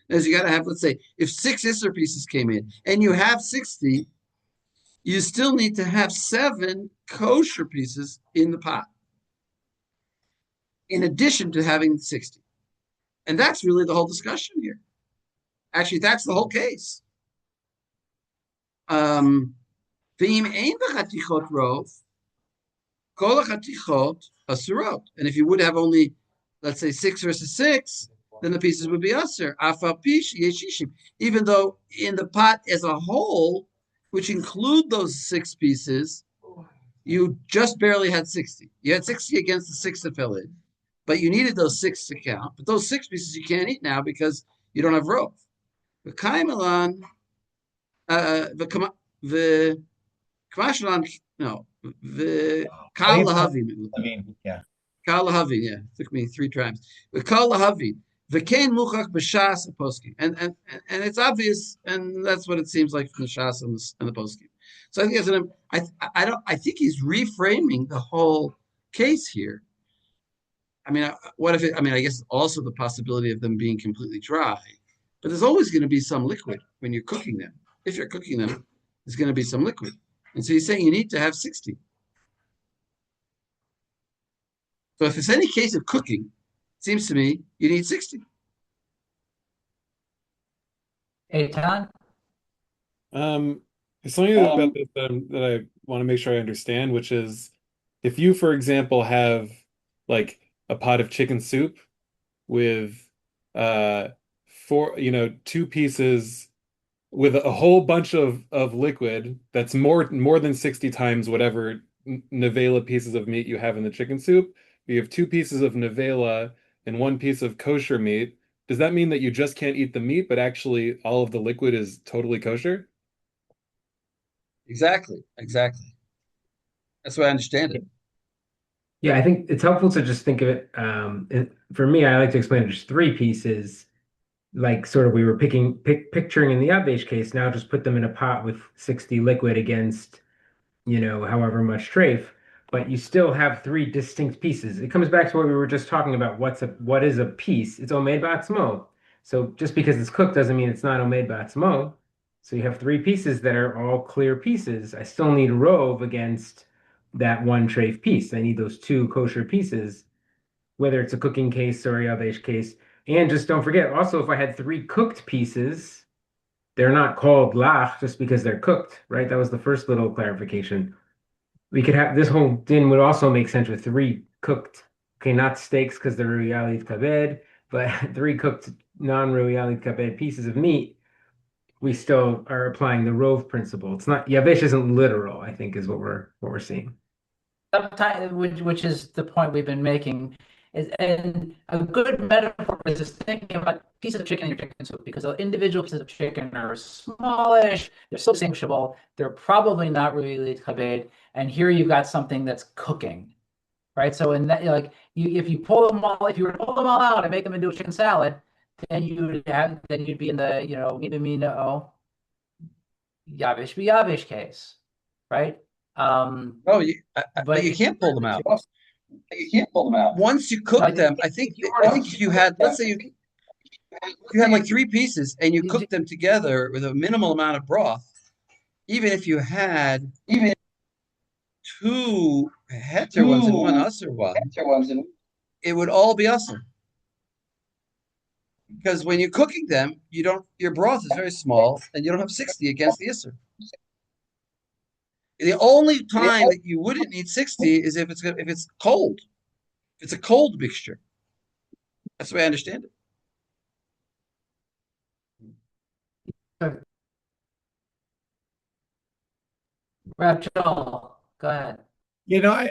as you got to have, let's say, if 6 Isser pieces came in and you have 60, you still need to have 7 kosher pieces in the pot, in addition to having 60. And that's really the whole discussion here. Actually, that's the whole case. V'im ein b'chatichot rov, kol hachatichot asurot. And if you would have only, let's say, 6 versus 6, then the pieces would be asur. Afal pish yeshishim. Even though in the pot as a whole, which include those 6 pieces, you just barely had 60. You had 60 against the 6 that fell in, but you needed those 6 to count. But those 6 pieces you can't eat now because you don't have rov. The kaimelan, the kmashalan, no, the kal lahavim. Yeah. Kal lahavim, yeah, it took me 3 times. The kal lahavim. The kain muchach b'shas poskim, and it's obvious, and that's what it seems like from the shas and the poskim. So I think I think he's reframing the whole case here. I mean, what if it? I mean, I guess also the possibility of them being completely dry, but there's always going to be some liquid when you're cooking them. If you're cooking them, there's going to be some liquid, and so he's saying you need to have 60. So if it's any case of cooking, it seems to me you need 60. Eitan? There's something about this that I want to make sure I understand, which is if you, for example, have like a pot of chicken soup with 2 pieces with a whole bunch of liquid that's more than 60 times whatever nevela pieces of meat you have in the chicken soup. You have 2 pieces of nevela and 1 piece of kosher meat. Does that mean that you just can't eat the meat, but actually all of the liquid is totally kosher? Exactly. That's what I understand it. Yeah, I think it's helpful to just think of it. For me, I like to explain it as 3 pieces, like sort of we were picturing in the Yavesh case. Now just put them in a pot with 60 liquid against, however much treif, but you still have 3 distinct pieces. It comes back to what we were just talking about. What is a piece? It's omed ba'atzmo. So just because it's cooked doesn't mean it's not omed ba'atzmo. So you have 3 pieces that are all clear pieces. I still need rove against that 1 treif piece. I need those 2 kosher pieces, whether it's a cooking case or a yavesh case. And just don't forget, also, if I had 3 cooked pieces, they're not called lach just because they're cooked, right? That was the first little clarification. We could have this whole din would also make sense with 3 cooked, okay, not steaks because they're ruyalit kabed, but 3 cooked non-ruyalit kabed pieces of meat. We still are applying the rove principle. It's not yavesh isn't literal, I think, is what we're seeing. Sometimes, which is the point we've been making, and a good metaphor is just thinking about pieces of chicken in your chicken soup, because the individual pieces of chicken are smallish, they're so distinguishable, they're probably not really kabed, and here you've got something that's cooking, right? So in that, if you were to pull them all out and make them into a chicken salad, then you'd be in the yavish yavish case, right? But you can't pull them out. Once you cook them, I think if you had, let's say If you had like three pieces and you cooked them together with a minimal amount of broth, even if you had two heter ones and one usser one, it would all be usser. Because when you're cooking them, your broth is very small and you don't have 60 against the isser. The only time that you wouldn't need 60 is if it's cold. If it's a cold mixture. That's the way I understand it. Rap Joel, go ahead.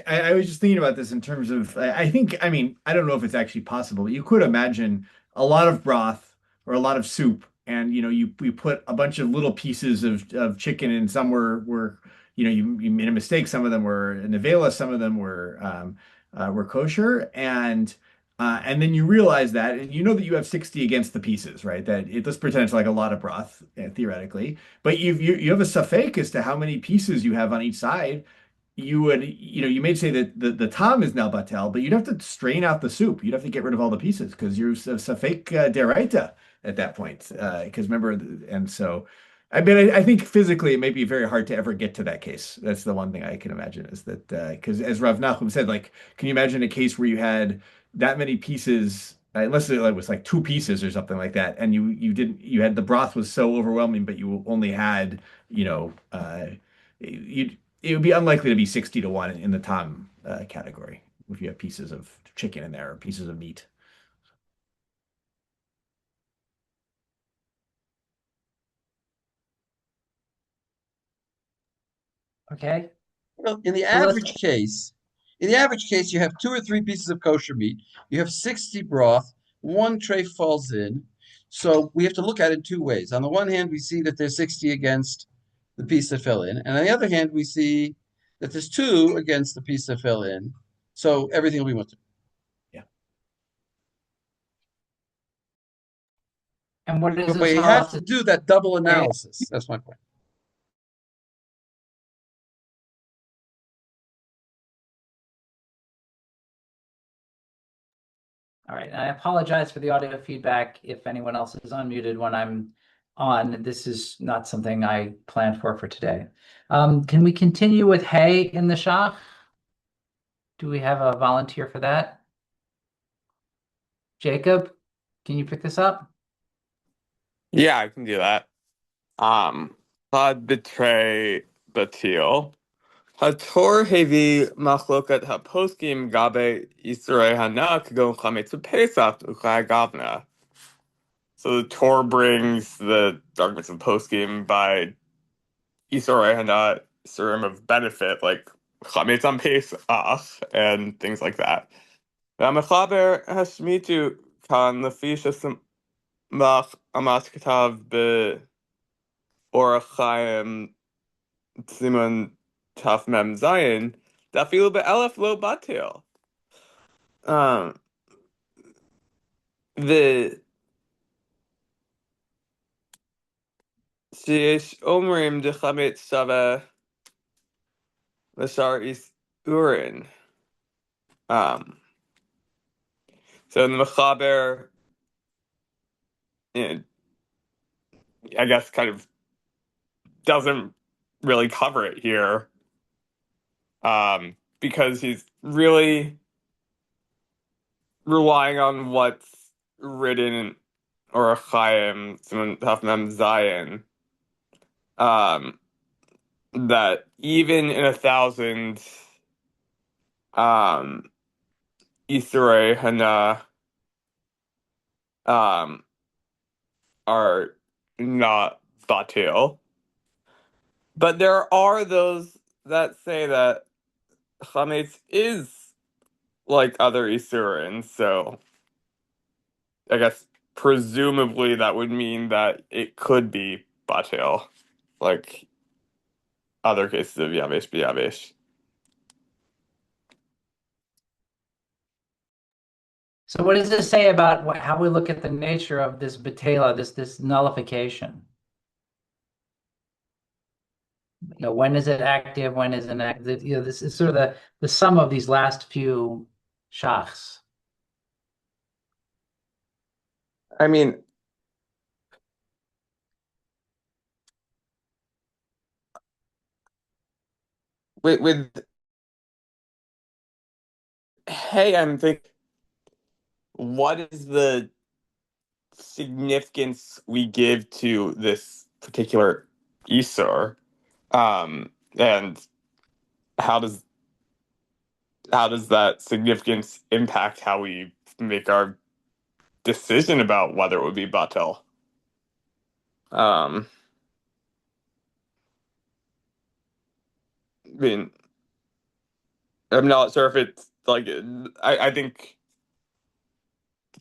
I was just thinking about this in terms of, I think, I mean, I don't know if it's actually possible, but you could imagine a lot of broth or a lot of soup, and we put a bunch of little pieces of chicken, and some were you made a mistake. Some of them were nevela, some of them were kosher, and then you realize that, and you know that you have 60 against the pieces, right? Let's pretend it's like a lot of broth, theoretically, but you have a suffix as to how many pieces you have on each side. You may say that the tom is now batel, but you'd have to strain out the soup. You'd have to get rid of all the pieces because you're safek deraita at that point. Because remember, and so, I mean, I think physically it may be very hard to ever get to that case. That's the one thing I can imagine is that because as Rav Nachum said, like, can you imagine a case where you had that many pieces? Unless it was like two pieces or something like that, and you had the broth was so overwhelming, but you only had, you it would be unlikely to be 60 to 1 in the tom category if you have pieces of chicken in there or pieces of meat. Okay. Well, in the So let's average case, you have two or three pieces of kosher meat. You have 60 broth. One tray falls in. So we have to look at it in two ways. On the one hand, we see that there's 60 against the piece that fell in. And on the other hand, we see that there's two against the piece that fell in. So everything will be mutter. Yeah. And what does But this we all have have to to do that double analysis. That's my point. All right. I apologize for the audio feedback if anyone else is unmuted when I'm on. This is not something I planned for today. Can we continue with hay in the shop? Do we have a volunteer for that? Jacob, can you pick this up? Yeah, I can do that. Chad betray Batil. Hator hevi machlokat haposkim gabe Yisrei hana kagon chametz pesach uchai gavna. So the Torah brings the arguments of poskim by Yisrei hana, Surim of benefit, like chametz on pesach and things like that. V'amechaber hashmitu kan lefi shesamach amas katav be Orach Chaim Siman Taf Mem Zayin, Dafilu be'elef lo batil. The Sheish Omrim Dechamit Shava Lashar Is Urin. So in the Mechaber, you know, I guess kind of doesn't really cover it here, because he's really relying on what's written in Orach Chaim Siman Taf Mem Zayin. That even in 1,000 Isurei Hana are not batil. But there are those that say that chametz is like other Isurin, so I guess presumably that would mean that it could be batil, like other cases of Yavesh B'Yavesh. So what does this say about how we look at the nature of this betela, this nullification? When is it active? When is it inactive? This is sort of the sum of these last few shachs. I mean, with hey, I'm thinking, what is the significance we give to this particular Isur? And how does that significance impact how we make our decision about whether it would be batel? Um, I mean, I'm not sure if it's like I think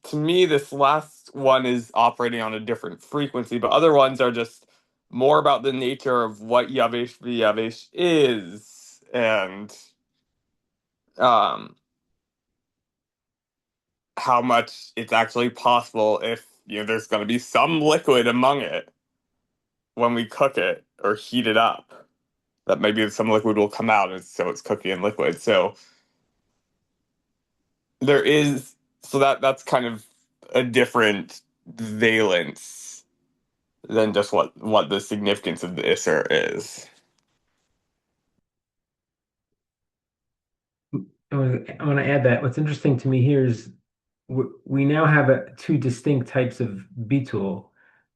to me this last one is operating on a different frequency, but other ones are just more about the nature of what Yavesh v'Yavesh is and um how much it's actually possible if there's going to be some liquid among it when we cook it or heat it up, that maybe some liquid will come out, and so it's cooking in liquid. So there is that's kind of a different valence than just what the significance of the Isser is. I want to add that what's interesting to me here is we now have two distinct types of bitul,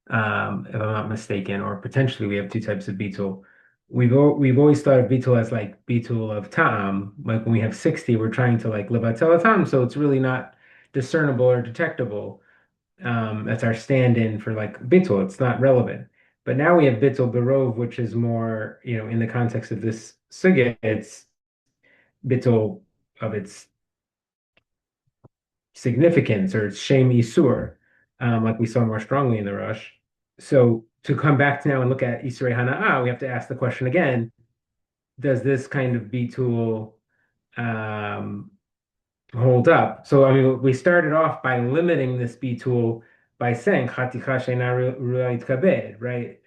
if I'm not mistaken, or potentially we have two types of bitul. We've always thought of bitul as like bitul of ta'am. Like when we have 60, we're trying to like levatel ta'am, so it's really not discernible or detectable. That's our stand-in for like bitul. It's not relevant. But now we have bitul berov, which is more, in the context of this sugya, it's bitul of its significance or its shame isur, like we saw more strongly in the rush. So to come back now and look at Isrei Hana'ah, we have to ask the question again, does this kind of bitul um, hold up? So I mean, we started off by limiting this bitul by saying Chaticha she'ena ru'ayit kabed, right?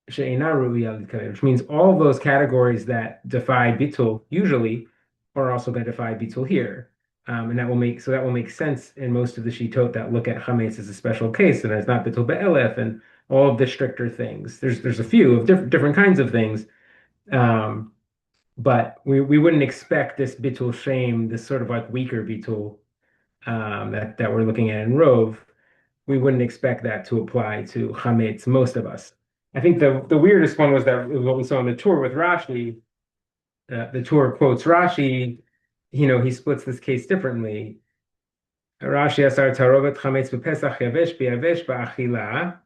She'ena ru'ayit kabed, which means all of those categories that defy bitul usually are also going to defy bitul here. And that will make sense in most of the shitot that look at chametz as a special case, and it's not bitul be'elef and all of the stricter things. There's a few of different kinds of things, um, but we wouldn't expect this bitul shame, this sort of like weaker bitul that we're looking at in Rove. We wouldn't expect that to apply to chametz, most of us. I think the weirdest one was that what we saw on the tour with Rashi. The tour quotes Rashi. He splits this case differently. Rashi asar tarovet chametz bepesach yavesh biyavesh ba'achila.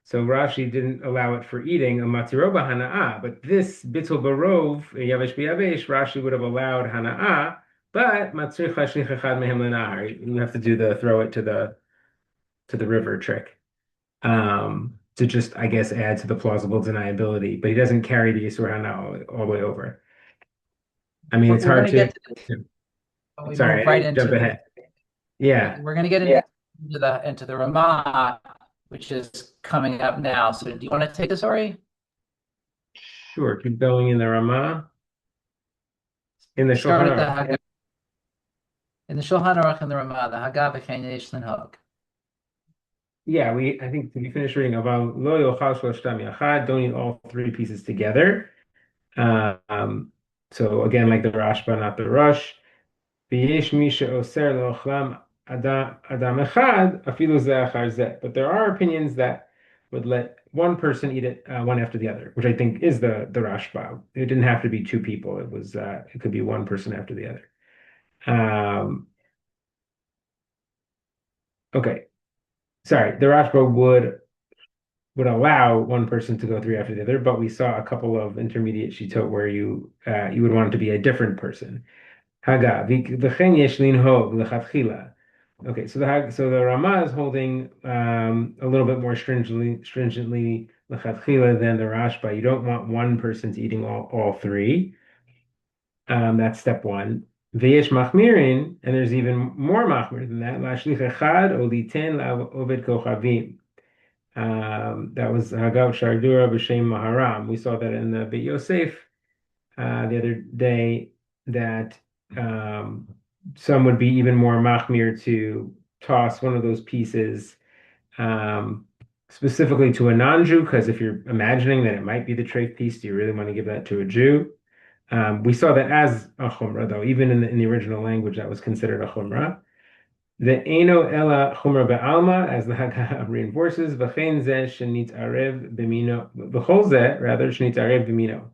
So Rashi didn't allow it for eating a matiroba hana'ah, but this bittul barov yavesh biyavesh, Rashi would have allowed hana'ah, but matzricha shlich echad mehem lenahar. You have to do the throw it to the river trick, to just, I guess, add to the plausible deniability. But he doesn't carry the Yisur hana'ah all the way over. I mean, it's We're going hard to to. get to this when we Sorry, move I right didn't jump into ahead. Yeah, we're going to get into the Ramah, which is coming up now. So do you want to take this, Ori? sure. Keep going in the Ramah, in the Start Shulchan at the Aruch. Haggadah. In the Shulchan Aruch and the Ramah, the Haggadah v'chein yesh linhog. Yeah, I think to be finished reading about lo yochal shlostam yachad, don't eat all three pieces together. Um, so again, like the Rashba, not the Rush. V'yesh mi she'oser lo'ochlam adam echad, afilu ze achar ze. But there are opinions that would let one person eat it one after the other, which I think is the Rashba. It didn't have to be two people. It could be one person after the other. Um, okay, sorry. The Rashba would allow one person to go three after the other, but we saw a couple of intermediate shitot where you would want it to be a different person. Haga v'chen yesh linhog lechatchila. Okay, so the Rama is holding a little bit more stringently lechatchila than the Rashba. You don't want one person to eating all three. That's step one. V'yesh machmirin, and there's even more machmir than that. Lashlich echad o liten la'oved kochavim. That was Hagav Shardura B'Shem Maharam. We saw that in the Beit Yosef the other day, that some would be even more machmir to toss one of those pieces um, specifically to a non-Jew, because if you're imagining that it might be the treif piece, do you really want to give that to a Jew? We saw that as a chumrah, though, even in the original language, that was considered a chumrah. The Eino Ela Chumra Be'alma, as the Haggadah reinforces, V'chein Zeh Shenit Arev B'mino, V'chol Zeh, rather, Shenit Arev B'mino.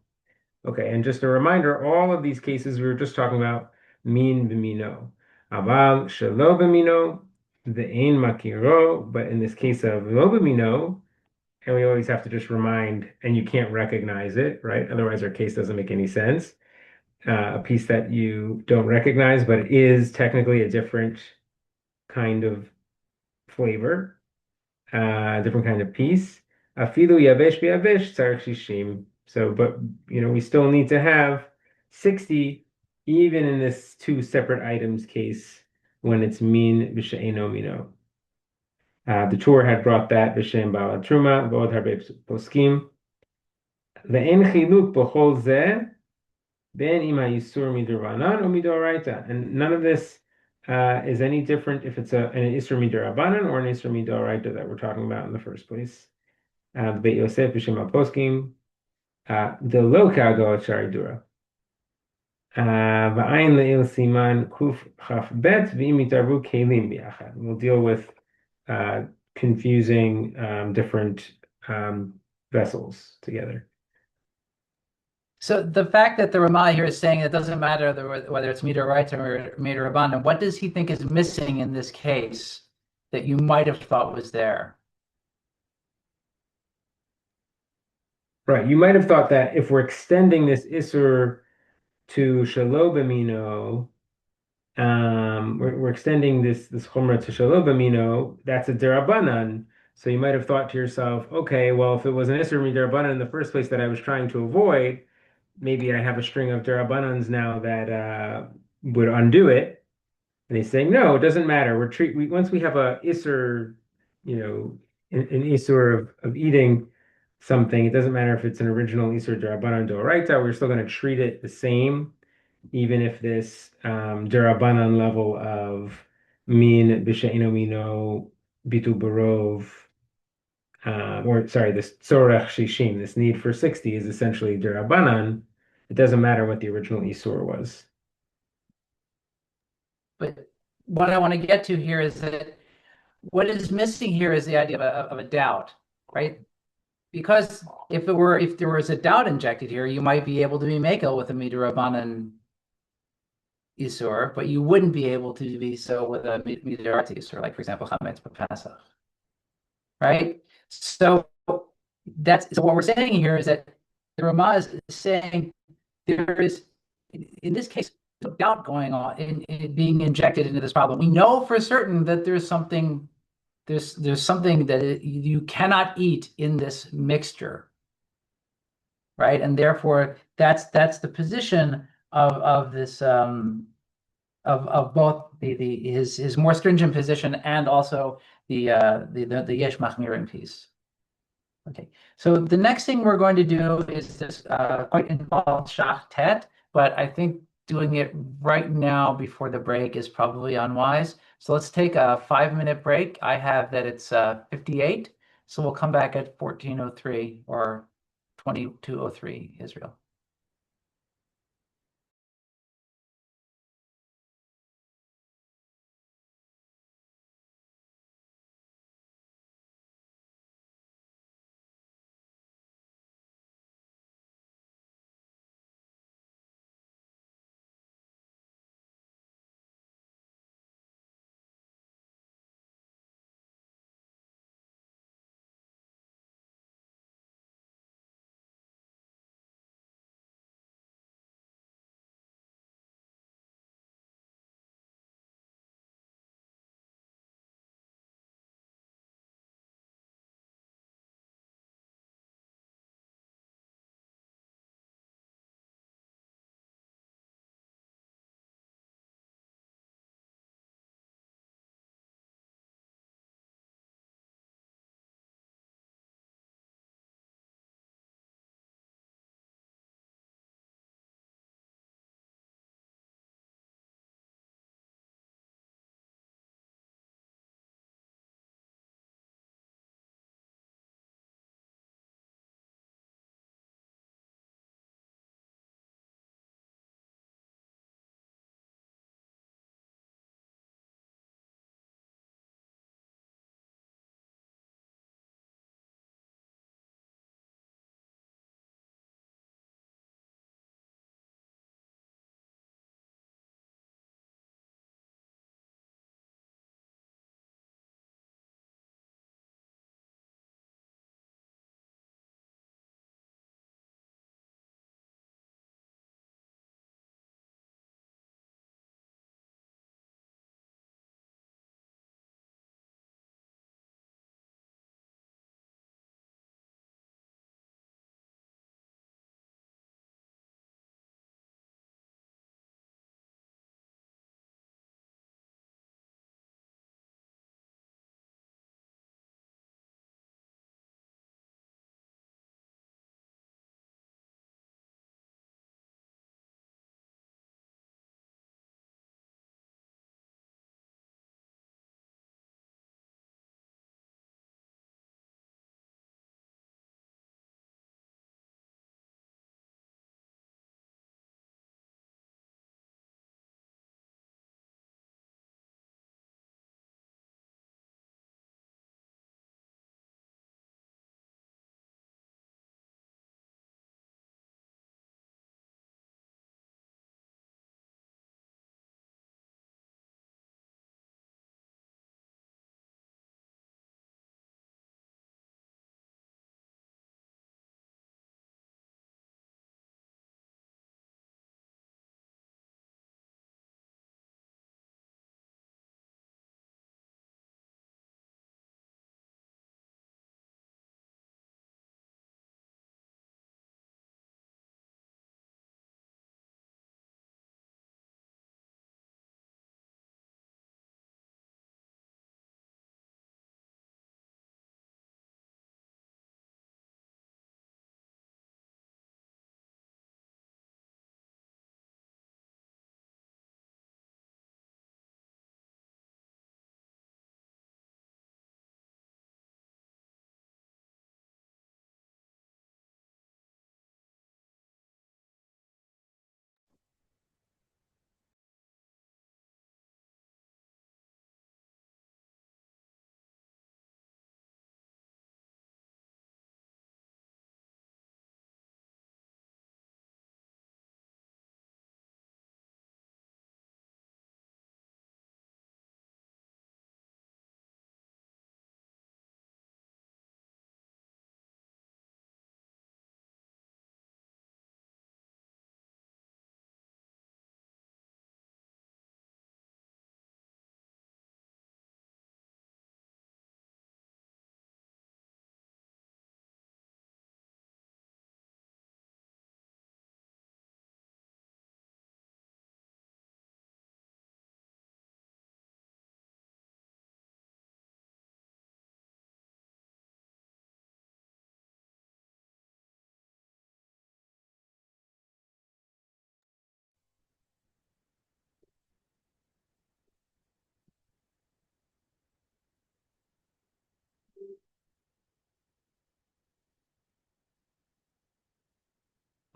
Okay, and just a reminder, all of these cases we were just talking about min b'mino. Aval shelo b'mino, the ein makiro, but in this case of lo b'mino, and we always have to just remind, and you can't recognize it, right? Otherwise, our case doesn't make any sense. A piece that you don't recognize, but it is technically a different kind of flavor, different kind of piece. Afilu yavesh biyavesh tzarich shishim. So, but we still need to have 60, even in this two separate items case when it's min b'she'eno mino. The Torah had brought that b'shem ba'al truma v'od harbe poskim. Ve'en chiluk b'chol zeh ben ima yisur midirabanan or midoraita. And none of this is any different if it's an isur midirabanan or an isur midoraita that we're talking about in the first place. Beit Yosef b'shem poskim. The loka go shari dura. V'ayin le'il siman kuf chaf bet v'im itarvu kelim bi'achad. We'll deal with confusing different vessels together. So the fact that the Ramah here is saying it doesn't matter whether it's Midoraita or Midorabanan, what does he think is missing in this case that you might have thought was there? Right. You might have thought that if we're extending this Isur to Shalobamino, we're extending this Chumrah to Shalobamino, that's a Derabanan. So you might have thought to yourself, okay, well, if it was an Isur Miderabanan in the first place that I was trying to avoid, maybe I have a string of Derabanans now that would undo it. And he's saying, no, it doesn't matter. Once we have a Isur, an Isur of eating something, it doesn't matter if it's an original Isur Derabanan Doraita, we're still going to treat it the same, even if this Derabanan level of min b'she'ino mino bitu barov, or sorry, this tzorech shishim, this need for 60 is essentially Derabanan. It doesn't matter what the original Isur was. But what I want to get to here is that what is missing here is the idea of a doubt, right? Because if there was a doubt injected here, you might be able to be makel with a midrabanan isur, but you wouldn't be able to be so with a midrata isur, like for example, chametz b'pasach, right? So what we're saying here is that the Ramah is saying there is, in this case, no doubt going on in being injected into this problem. We know for certain that there's something that you cannot eat in this mixture, right? And therefore, that's the position of this of both his more stringent position and also the yesh machmirin piece. Okay, so the next thing we're going to do is this quite involved shach tet, but I think doing it right now before the break is probably unwise. So let's take a 5-minute break. I have that it's 58, so we'll come back at 14:03 or 22:03 Israel.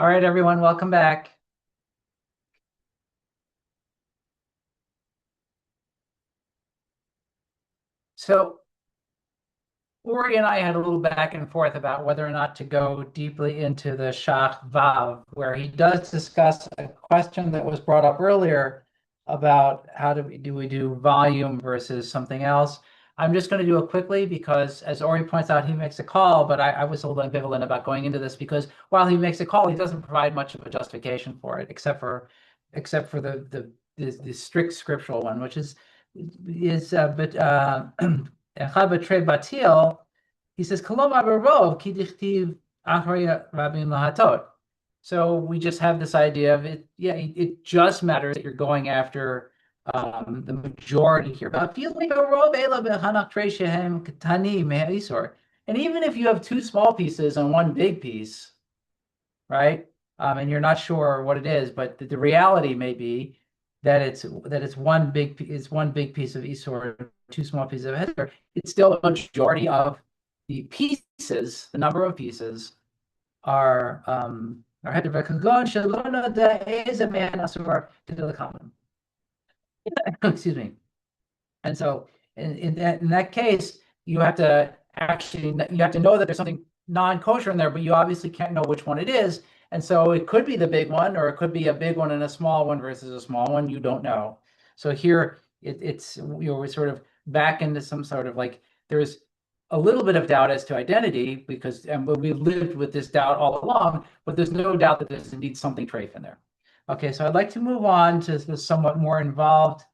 All right, everyone, welcome back. So Ori and I had a little back and forth about whether or not to go deeply into the Shach Vav, where he does discuss a question that was brought up earlier about how do we do volume versus something else. I'm just going to do it quickly because, as Ori points out, he makes a call, but I was a little ambivalent about going into this because while he makes a call, he doesn't provide much of a justification for it, except for the strict scriptural one, which is but Echad B'Trei Batil, he says, Kolomar Barov, Ki Dichtiv Achrei Rabin Lahatot. So we just have this idea of it. Yeah, it just matters that you're going after the majority here. But and even if you have two small pieces and one big piece, right? And you're not sure what it is, but the reality may be that it's one big piece of Isor, two small pieces of Hesper. It's still a majority of the pieces, the number of pieces are Hesper. Excuse me. And so in that case, you have to know that there's something non-kosher in there, but you obviously can't know which one it is. And so it could be the big one, or it could be a big one and a small one versus a small one. You don't know. So here it's we're sort of back into some sort of like there's a little bit of doubt as to identity because we've lived with this doubt all along, but there's no doubt that there's indeed something treif in there. Okay, so I'd like to move on to the somewhat more involved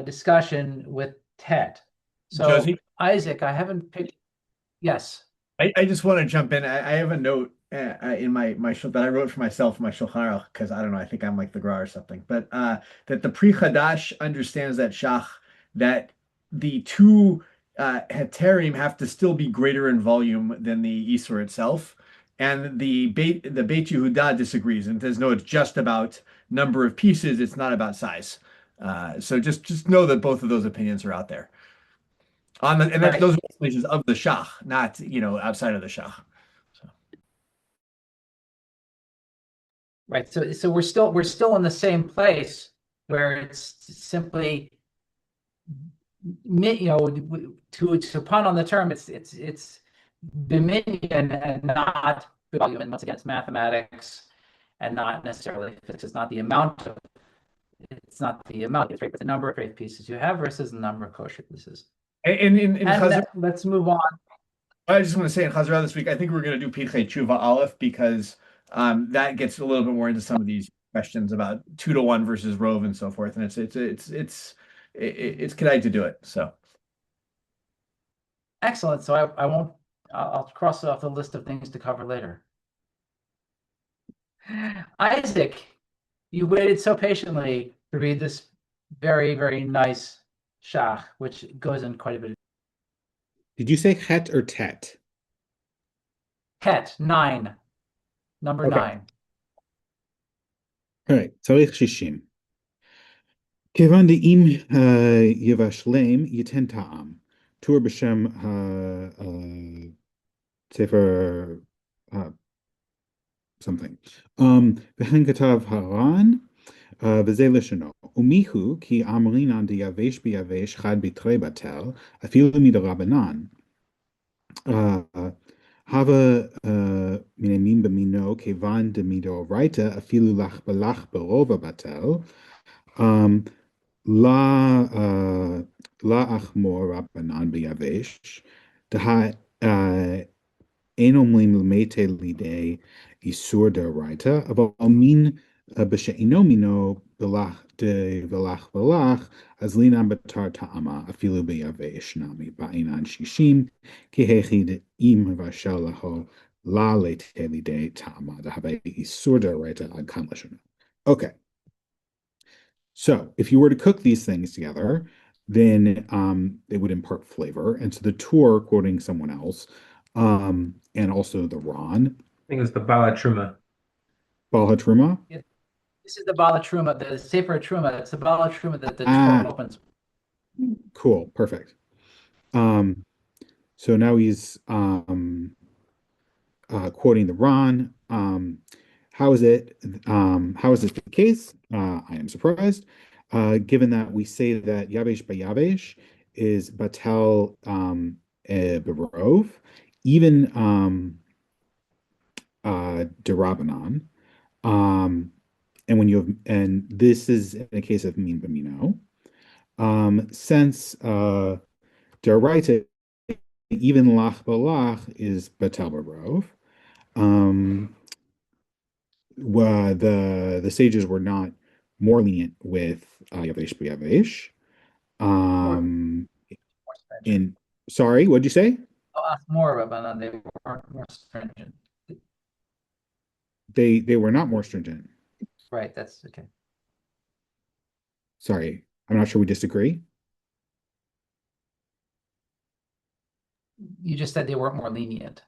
discussion with Ted. So Josie, Isaac, I haven't picked. Yes. I just want to jump in. I have a note in that I wrote for myself, my Shulchan Aruch, because I don't know, I think I'm like the Gra or something. But that the Pri Chadash understands that Shach, that the two heterim have to still be greater in volume than the Isur itself. And the Beit Yehuda disagrees and says, no, it's just about number of pieces, it's not about size. So just know that both of those opinions are out there. Right. Those are explanations of the Shach, not outside of the Shach. So. Right. So we're still in the same place where it's simply to pun on the term, it's dominion and not volume. And once again, it's mathematics and not necessarily physics. It's not the amount of faith, but the number of faith pieces you have versus the number of kosher pieces. In Chazar, Let's move on. I just want to say in Chazar this week, I think we're going to do Pirchei Tshuva Aleph because that gets a little bit more into some of these questions about 2-to-1 versus Rove and so forth, and it's kedai to do it. So Excellent. So I won't. I'll cross it off the list of things to cover later. Isaac, you waited so patiently to read this very, very nice shach, which goes in quite a bit. Did you say het or tet? Het, 9, number Okay. 9. All right. צריך 60. כיוון דאם יבשלם ייתן טעם. טור בשם ספר something. וכן כתב הר"ן וזה לשונו. ומיהו כי אמרינן דיבש ביבש חד בתרי בטל אפילו מדרבנן. הווה מן מין במינו כיוון דמדאורייתא אפילו לך בלך ברוב הבטל. לה אחמור רבנן ביבש. אין אומרים למתי לידי איסור דאורייתא, אבל מין בשאינו מינו ולך, אז לינם בתר טעמה, אפילו ביבש נמי, בעינן 60, כי היחיד אם מבשל להו, לה לידי לידי טעמה, דהווה איסור דאורייתא עד כאן לשונו. Okay. So if you were to cook these things together, then it would impart flavor. And so the Tur, quoting someone else, and also the Ron. I think it's the Bala Truma. Bala Truma? Yeah, this is the Bala Truma, the Sefer Truma. It's the Bala Truma that the Torah opens. Cool, perfect. So now he's quoting the Ron. How is it? How is this the case? I am surprised, given that we say that Yavesh by Yavesh is Batel Berov, even Derabanan. And when you have, and this is in a case of Min Bamino, since Deraita, even Lach Balach is Batel Berov. Um, the sages were not more lenient with Yavesh B'Yavesh. Or Um, more stringent. in sorry, what'd you say? I'll ask more about they weren't more stringent. They were not more stringent. Right, that's okay. Sorry, I'm not sure we disagree. You just said they weren't more lenient.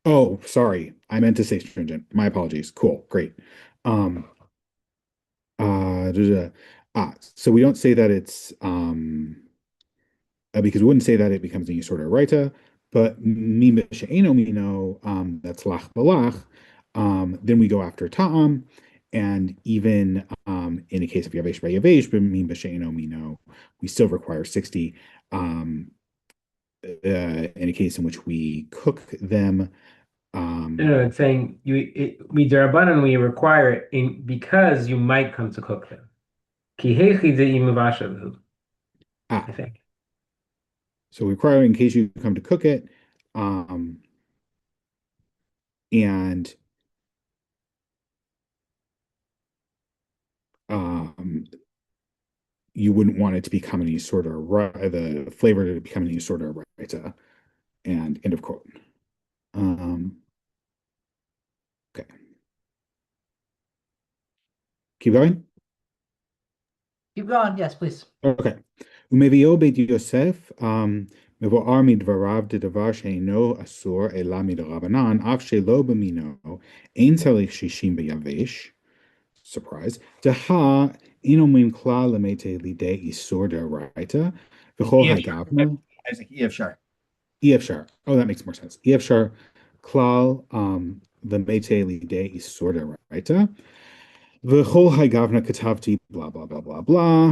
Oh, sorry, I meant to say stringent. My apologies. Cool, great. Um, so we don't say that it's because we wouldn't say that it becomes any sort of raita, but mim she'eno mino, that's lach balach, then we go after ta'am, and even in a case of yavesh by yavesh, but mim she'eno mino, we still require 60. In a case in which we cook them, No, it's saying we derabanan we require it because you might come to cook them. Ki heichi de imuvashavu, I ah, think. so we require it in case you come to cook it, um, and um, you wouldn't want it to become any sort of the flavor to become any sort of raita. And end of quote. Um, okay, keep going. Keep going. Yes, please. Okay. ומביאו בית יוסף, מבואר מדבריו דדבר שאינו אסור אלא מדרבנן, אף שלא במינו, אין צריך 60 ביבש, surprise, דהה אין אומרים כלל למתי לידי איסור דאורייתא, וכל הגבנה, Isaac, E F Sharp. אי אפשר. Oh, that makes more sense. אי אפשר כלל למתי לידי איסור דאורייתא, וכל הגבנה כתבתי בלה בלה בלה בלה בלה,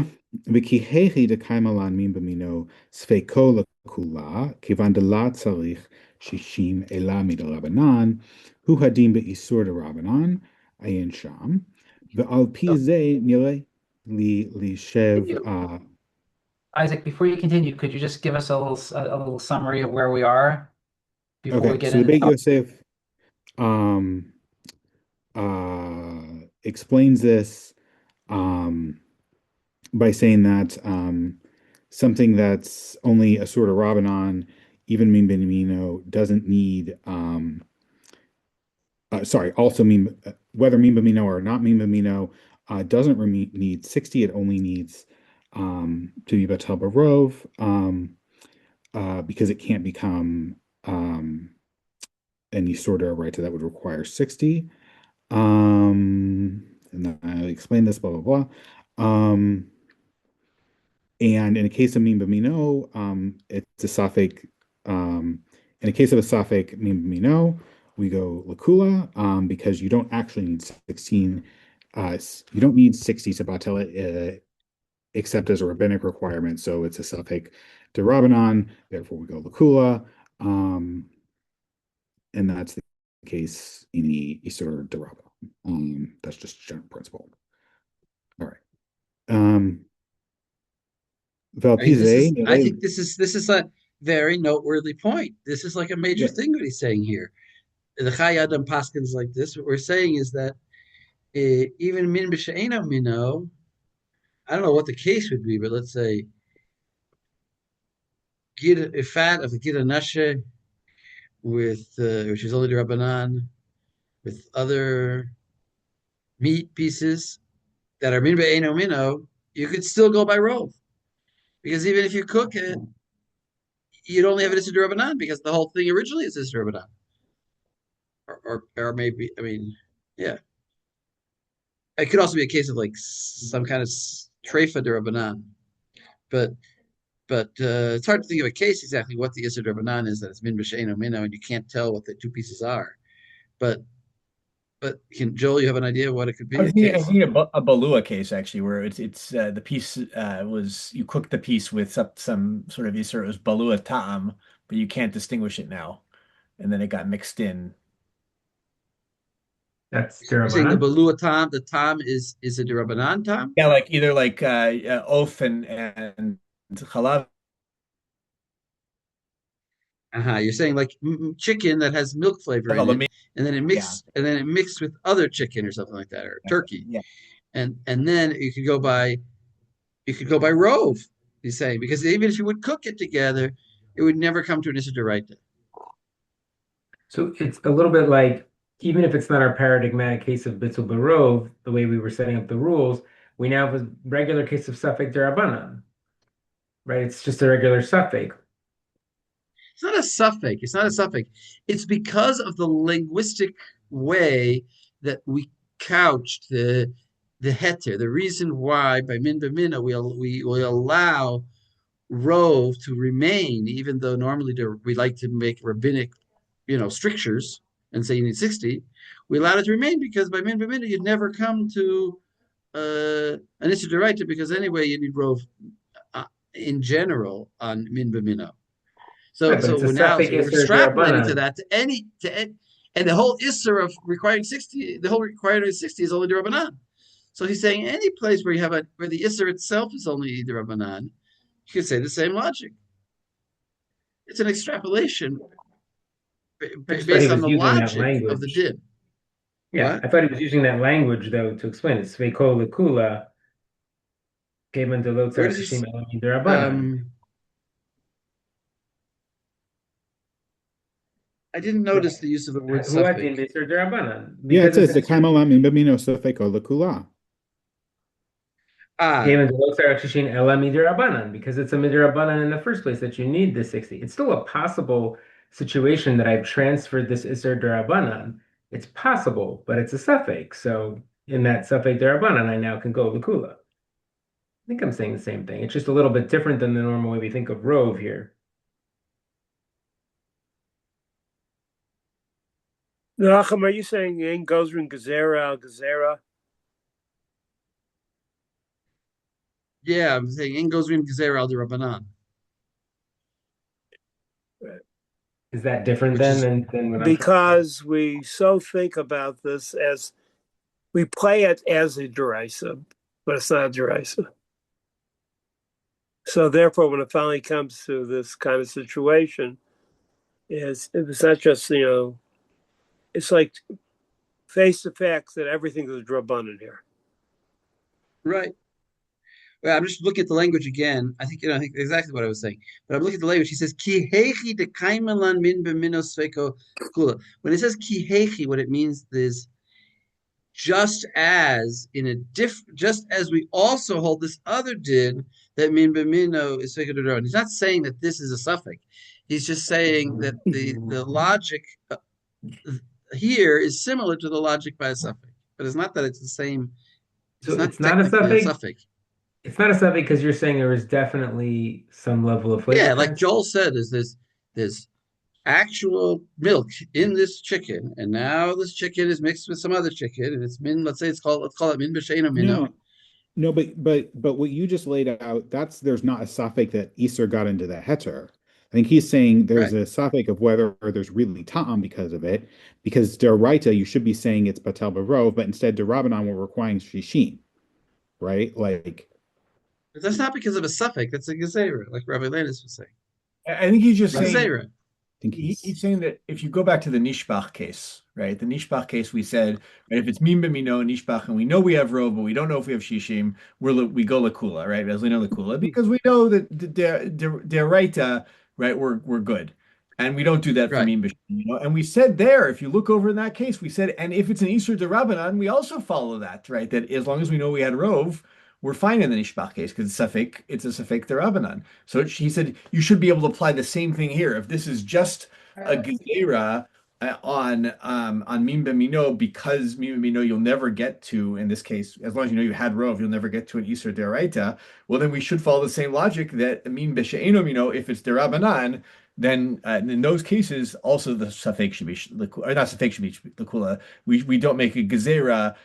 וכי היכי דקיימה להנמין במינו ספקו לכולה, כיוון דלה צריך 60 אלא מדרבנן, הוא הדין באיסור דרבנן, עיין שם, ועל פי זה נראה להישב, Isaac, before you continue, could you just give us a little summary of where we are before we okay, get so the into Beit Yosef explains this by saying that something that's only a sort of Rabbanon, even Min Benimino, doesn't need, sorry, also Min, whether Min Benimino or not Min Benimino, doesn't need 60. It only needs to be Batel Barov, because it can't become any sort of right that would require 60. And then I explained this, blah, blah, blah. And in a case of Min Bamino, it's a suffix. In a case of a suffix Min Bamino, we go Lakula, because you don't actually need 16. You don't need 60 to batel it, except as a rabbinic requirement. So it's a suffix to Rabbanon, therefore we go Lakula. And that's the case in the Isur Derabba. That's just a general principle. All right. I think this is a very noteworthy point. This is like a major yeah. thing that he's saying here. The Chayadam Paskins like this. What we're saying is that even min b'she'ena mino, I don't know what the case would be, but let's say get a fat of a gita nashe with which is only the rabbanan with other meat pieces that are min b'eno mino, you could still go by rove because even if you cook it, you'd only have it as a rabbanan because the whole thing originally is a rabbanan, or maybe I mean, yeah, it could also be a case of like some kind of treifa de rabbanan, but it's hard to think of a case exactly what the Isser Rabbanan is that it's min b'she'eno mino, and you can't tell what the two pieces are. But But can Joel, you have an idea of what it could I be? was A thinking, I was case? thinking a Balua case actually, where it's the piece was you cook the piece with some sort of Isser. It was Balua ta'am, but you can't distinguish it now, and then it got mixed in. That's You're saying the Durabanan. balua tam, the tam is a derabanan tam? Yeah, like either like oaf and chalav. You're saying like chicken that has milk flavor in it, and then Yeah, it mixed with other chicken or something like that, or turkey, yeah. and then you could go by rove. He's saying because even if you would cook it together, it would never come to an isidoraita. So it's a little bit like, even if it's not our paradigmatic case of Bittul Barov, the way we were setting up the rules, we now have a regular case of Safek Derabanan, right? It's just a regular Safek. It's not a suffix. It's not a suffix. It's because of the linguistic way that we couched the heter. The reason why by min b'mina we allow rove to remain, even though normally we like to make rabbinic, strictures and say you need 60. We allowed it to remain because by min b'mina you'd never come to an issue to write it because anyway you need rove in general on min b'mina. So Right, but so it's a we're now Safek so we're Isser extrapolating to Derabanan. that and the whole isser of requiring 60, the whole requiring 60 is only the Rabbanan. So he's saying any place where you have where the isser itself is only the Rabbanan, you could say the same logic. It's an extrapolation I just thought he based on was the using that logic of the language. din. Yeah, What? I thought he was using that language though to explain it. Sveiko Lekula came into Where Lotzar does Shishim he? Elamim Derabanan. Um, I didn't notice the use of the word Huatin suffix. Bisser Derabanan. Yeah, it Because it's says an the Kaimalam Imbamino Sofeko Lakula. Ah, came into Lotzar Shishim Elamim Derabanan, because it's a Midrabanan in the first place that you need the 60. It's still a possible situation that I've transferred this Isser Derabanan. It's possible, but it's a suffix. So in that suffix Derabanan, I now can go Lakula. I think I'm saying the same thing. It's just a little bit different than the normal way we think of Rove here. Nachum, are you saying in Gozrin Gezerah al Gezerah? yeah, I'm saying in goes rim gezer al Rabbanan, Is that different which then is than what I'm talking about? Because we so think about this as we play it as a derisa, but it's not a derisa. So therefore, when it finally comes to this kind of situation, it's not just it's like face the facts that everything is drabbanan here. right. Well, I'm just looking at the language again. I think exactly what I was saying. But I'm looking at the language. He says kihechi de kaimelan min b'minos sveko kula. When it says kihechi, what it means is just as we also hold this other din that min b'mino is sveko doron. He's not saying that this is a suffix. He's just saying that the logic here is similar to the logic by a suffix, but it's not that it's the same. So It's it's not not a technically a suffix. suffix. It's not a suffix because you're saying there is definitely some level of flavor Yeah, like transfer. Joel said, there's actual milk in this chicken, and now this chicken is mixed with some other chicken, and it's min. Let's call it min b'sheina mino. No, no, but what you just laid out, that's there's not a suffix that Easter got into the heter. I think he's saying there's Right. a suffix of whether there's really ta'am because of it, because deraita you should be saying it's patel barov, but instead derabanan we're requiring shishim, right? Like But that's not because of a suffix. That's a gezerah, like Rabbi Landis was saying. I think he's just It's a saying gezerah. think he's saying that if you go back to the Nishbach case, right? The Nishbach case, we said, right, if it's Mim B'mino Nishbach, and we know we have Rov, but we don't know if we have Shishim, we go Lakula, right? As we know Lakula, because we know that the right, we're good. And we don't do that for Right. Mim B'Shem, And we said there, if you look over in that case, we said, and if it's an Easter Derabanan, we also follow that, right? That as long as we know we had Rov, we're fine in the Nishbach case because it's a Safek Derabanan. So he said you should be able to apply the same thing here. If this is just a gezerah on mimba mino, because mimba mino you'll never get to, in this case, as long as you know you had rov, you'll never get to an iser deraita. Well, then we should follow the same logic that mim b'she'eno mino, if it's derabanan, then in those cases, also the suffix should be or not suffix should be lakula. We don't make a gezerah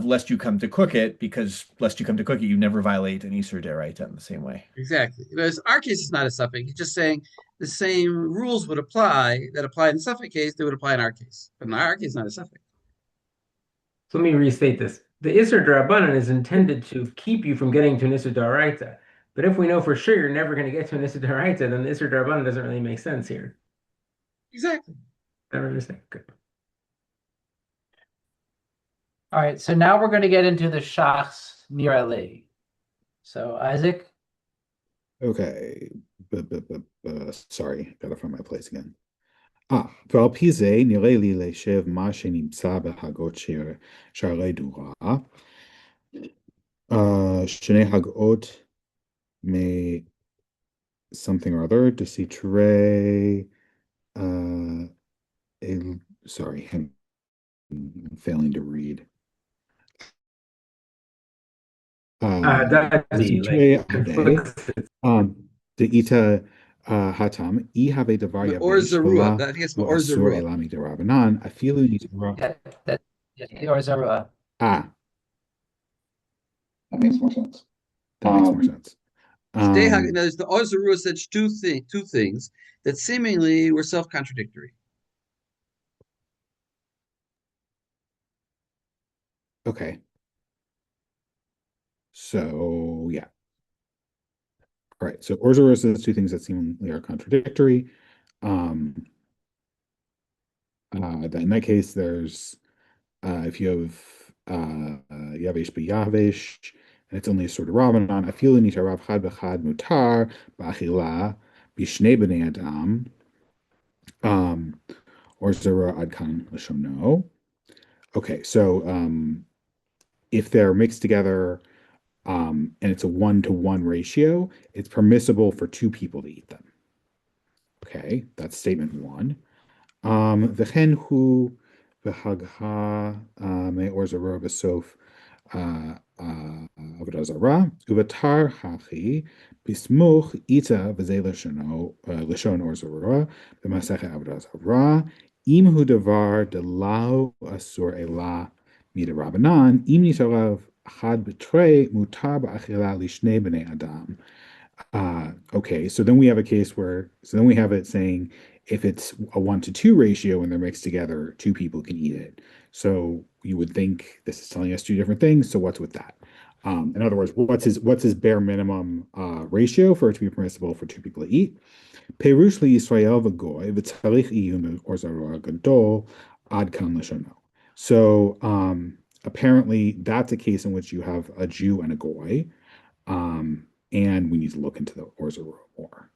lest you come to cook it, because lest you come to cook it, you never violate an Isur Deraita in the same way. Exactly. Whereas our case is not a suffix. It's just saying the same rules would apply that apply in the suffix case, they would apply in our case. But in our case, not a suffix. So let me restate this. The Isser Drabanan is intended to keep you from getting to an Isser Daraita. But if we know for sure you're never going to get to an Isser Daraita, then the Isser Drabanan doesn't really make sense here. Exactly. I don't understand. Good. All right, so now we're going to get into the Shachs Nir Ali. So Isaac, Okay. Sorry, gotta find my place again. ועל פי זה נראה לי לשב מה שנמצא בהגות שערי דורה, שני הגות something or other, desitre, sorry, I'm failing to read. Desitre deita hatam, I have a davar Or yavesh, Zarua. v'la I think it's lo Or asur Zarua. elami derabanan, afilu nitara. that or Zarua. That makes more sense. That makes more sense. There's the Or Zarua said two things that seemingly were self-contradictory. Okay. So yeah. All right. So Orzora says two things that seemingly are contradictory. In that case, there's if you have Yavesh Yavesh, and it's only a sort of Ramadan, Afilu nitarav chad b'chad mutar b'achila b'shnei b'nei adam. Orzora adkan l'shono. Okay, so if they're mixed together, and it's a 1-to-1 ratio, it's permissible for two people to eat them. Okay, that's statement one. V'chen hu v'hagha me'or zarah b'sof avodah zarah uvatar hachi bismuch ita v'zeh lashon or zarah b'masechet avodah zarah im hu davar delau asur elah midirabanan im nitarav had betray mutar ba'achila lishnei b'nei adam. Okay, so then we have a case where, so then we have it saying if it's a 1-to-2 ratio and they're mixed together, two people can eat it. So you would think this is telling us two different things. So what's with that? In other words, what's his bare minimum ratio for it to be permissible for two people to eat? Perush li Yisrael v'goy v'tzarich iyun or zaror gadol ad kan l'shono. So apparently that's a case in which you have a Jew and a goy. And we need to look into the Orzor more.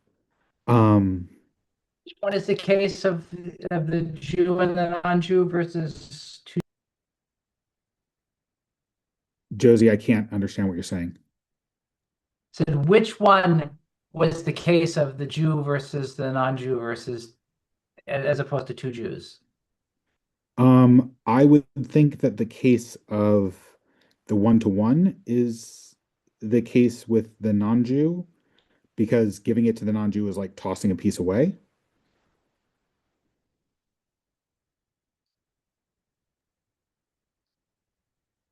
What is the case of the Jew and the non-Jew versus two? Josie, I can't understand what you're saying. So which one was the case of the Jew versus the non-Jew versus as opposed to two Jews? I would think that the case of the 1-to-1 is the case with the non-Jew, because giving it to the non-Jew is like tossing a piece away.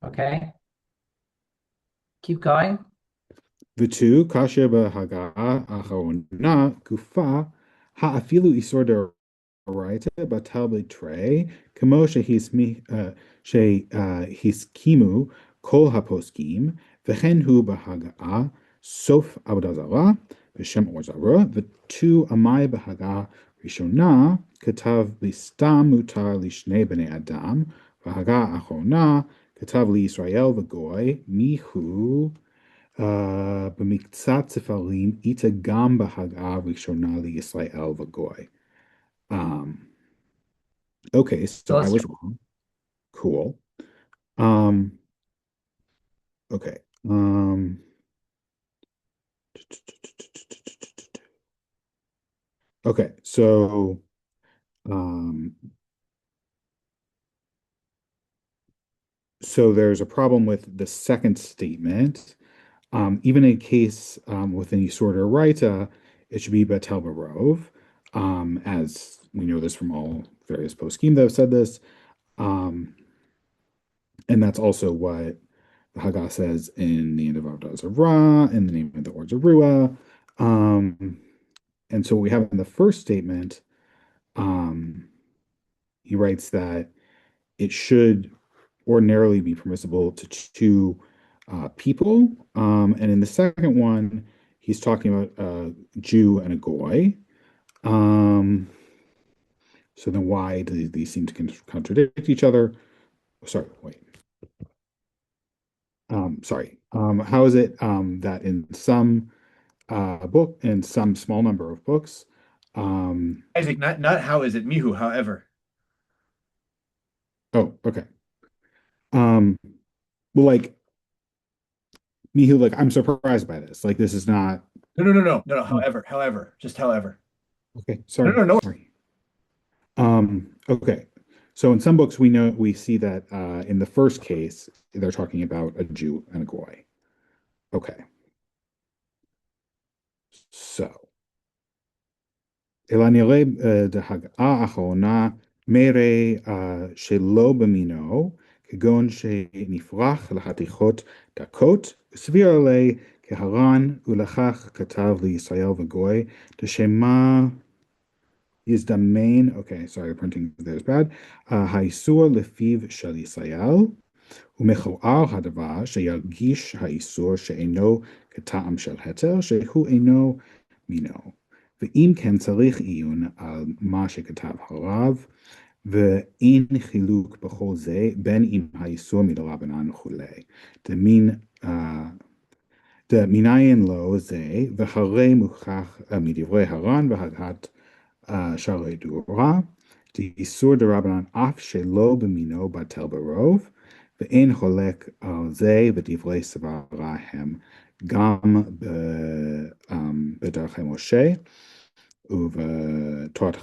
Okay. Keep going. V'tu kasher b'haga acharona kufa ha'afilu isor deraita batal b'trei kamo shehiskimu kol haposkim v'chen hu b'haga sof avodah zarah v'shem or zarah v'tu amai b'haga rishona katav listam mutar lishnei b'nei adam v'haga acharona katav li Yisrael v'goy mihu במקצת ספרים איתה גם בהגעה הראשונה לישראל וגוי. Okay, so I was wrong. Cool. Okay. Okay, so there's a problem with the second statement. Even in case with any sort of raita, it should be Batel Barov. as we know this from all various poskim that have said this. Um, and that's also what the Haggah says in the end of Avodah Zarah, in the name of the Or Zarua. And so what we have in the first statement, um, he writes that it should ordinarily be permissible to two people. And in the second one, he's talking about a Jew and a Goy. Um, so then why do these seem to contradict each other? Sorry, wait. Sorry. How is it that in some book, in some small number of books, um, Isaac, not how is it Mihu, however. oh, okay. Um, well, like Mihu, like I'm surprised by this. Like this is not No, however, just however. okay. No, Sorry, no, no. sorry. Okay. So in some books, we see that in the first case, they're talking about a Jew and a Goy. Okay. So, אלא נראה דהגעה האחרונה מראה שלא במינו, כגון שנפרח לחתיכות דקות, סביר עלי כהרן, ולכך כתב לישראל וגוי, דשמה יזדמן, okay, sorry, the printing there is bad, האיסור לפיו של ישראל, ומכוער הדבר שירגיש האיסור שאינו כטעם של התר, שהוא אינו מינו. ואם כן צריך עיון על מה שכתב הרב, ואין חילוק בכל זה, בין אם האיסור מדרבנן וכולי. דמניין לו זה, והרי מוכח מדברי הר"ן והגהת שערי דורה, דאיסור דרבנן אף שלא במינו בטל ברוב, ואין חולק על זה בדברי סברה הם גם בדרכי משה ובתורת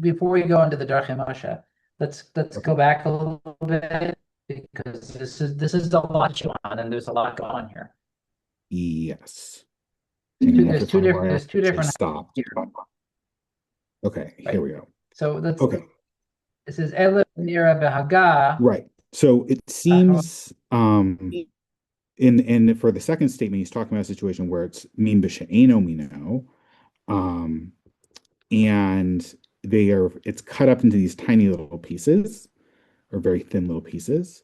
Before we go into the Darchei Moshe, let's go back a little bit because this is a lot to on and there's a lot going on here. yes. Hang on, I have to find where I There's two actually different stopped. here. Okay, Right. here we go. So let's Okay, this is Elif Nira Behaga. right. So it seems in for the second statement, he's talking about a situation where it's min b'she'eno mino, and it's cut up into these tiny little pieces or very thin little pieces,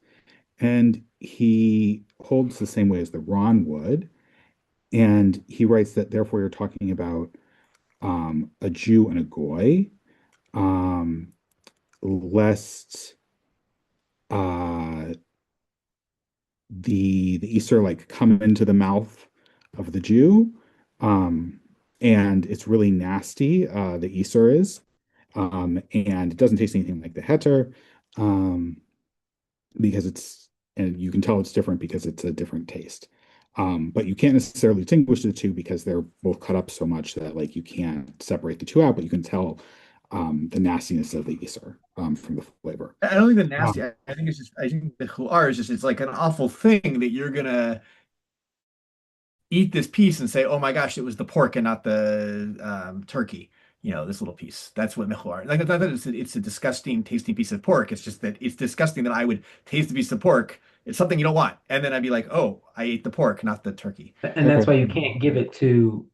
and he holds the same way as the Ron would, and he writes that therefore you're talking about a Jew and a Goy, lest uh, the Easter like come into the mouth of the Jew, and it's really nasty. The Easter is, and it doesn't taste anything like the Heter, because and you can tell it's different because it's a different taste. But you can't necessarily distinguish the two because they're both cut up so much that like you can't separate the two out, but you can tell the nastiness of the Easter from the flavor. I don't think the nasty. I think it's just. I think the chuar is just. It's like an awful thing that you're gonna eat this piece and say, "Oh my gosh, it was the pork and not the turkey." You know, this little piece. That's what mechuar. Like I thought it's a disgusting, tasty piece of pork. It's just that it's disgusting that I would taste a piece of pork. It's something you don't want, and then I'd be like, "Oh, I ate the pork, not the turkey." And that's why you can't give it to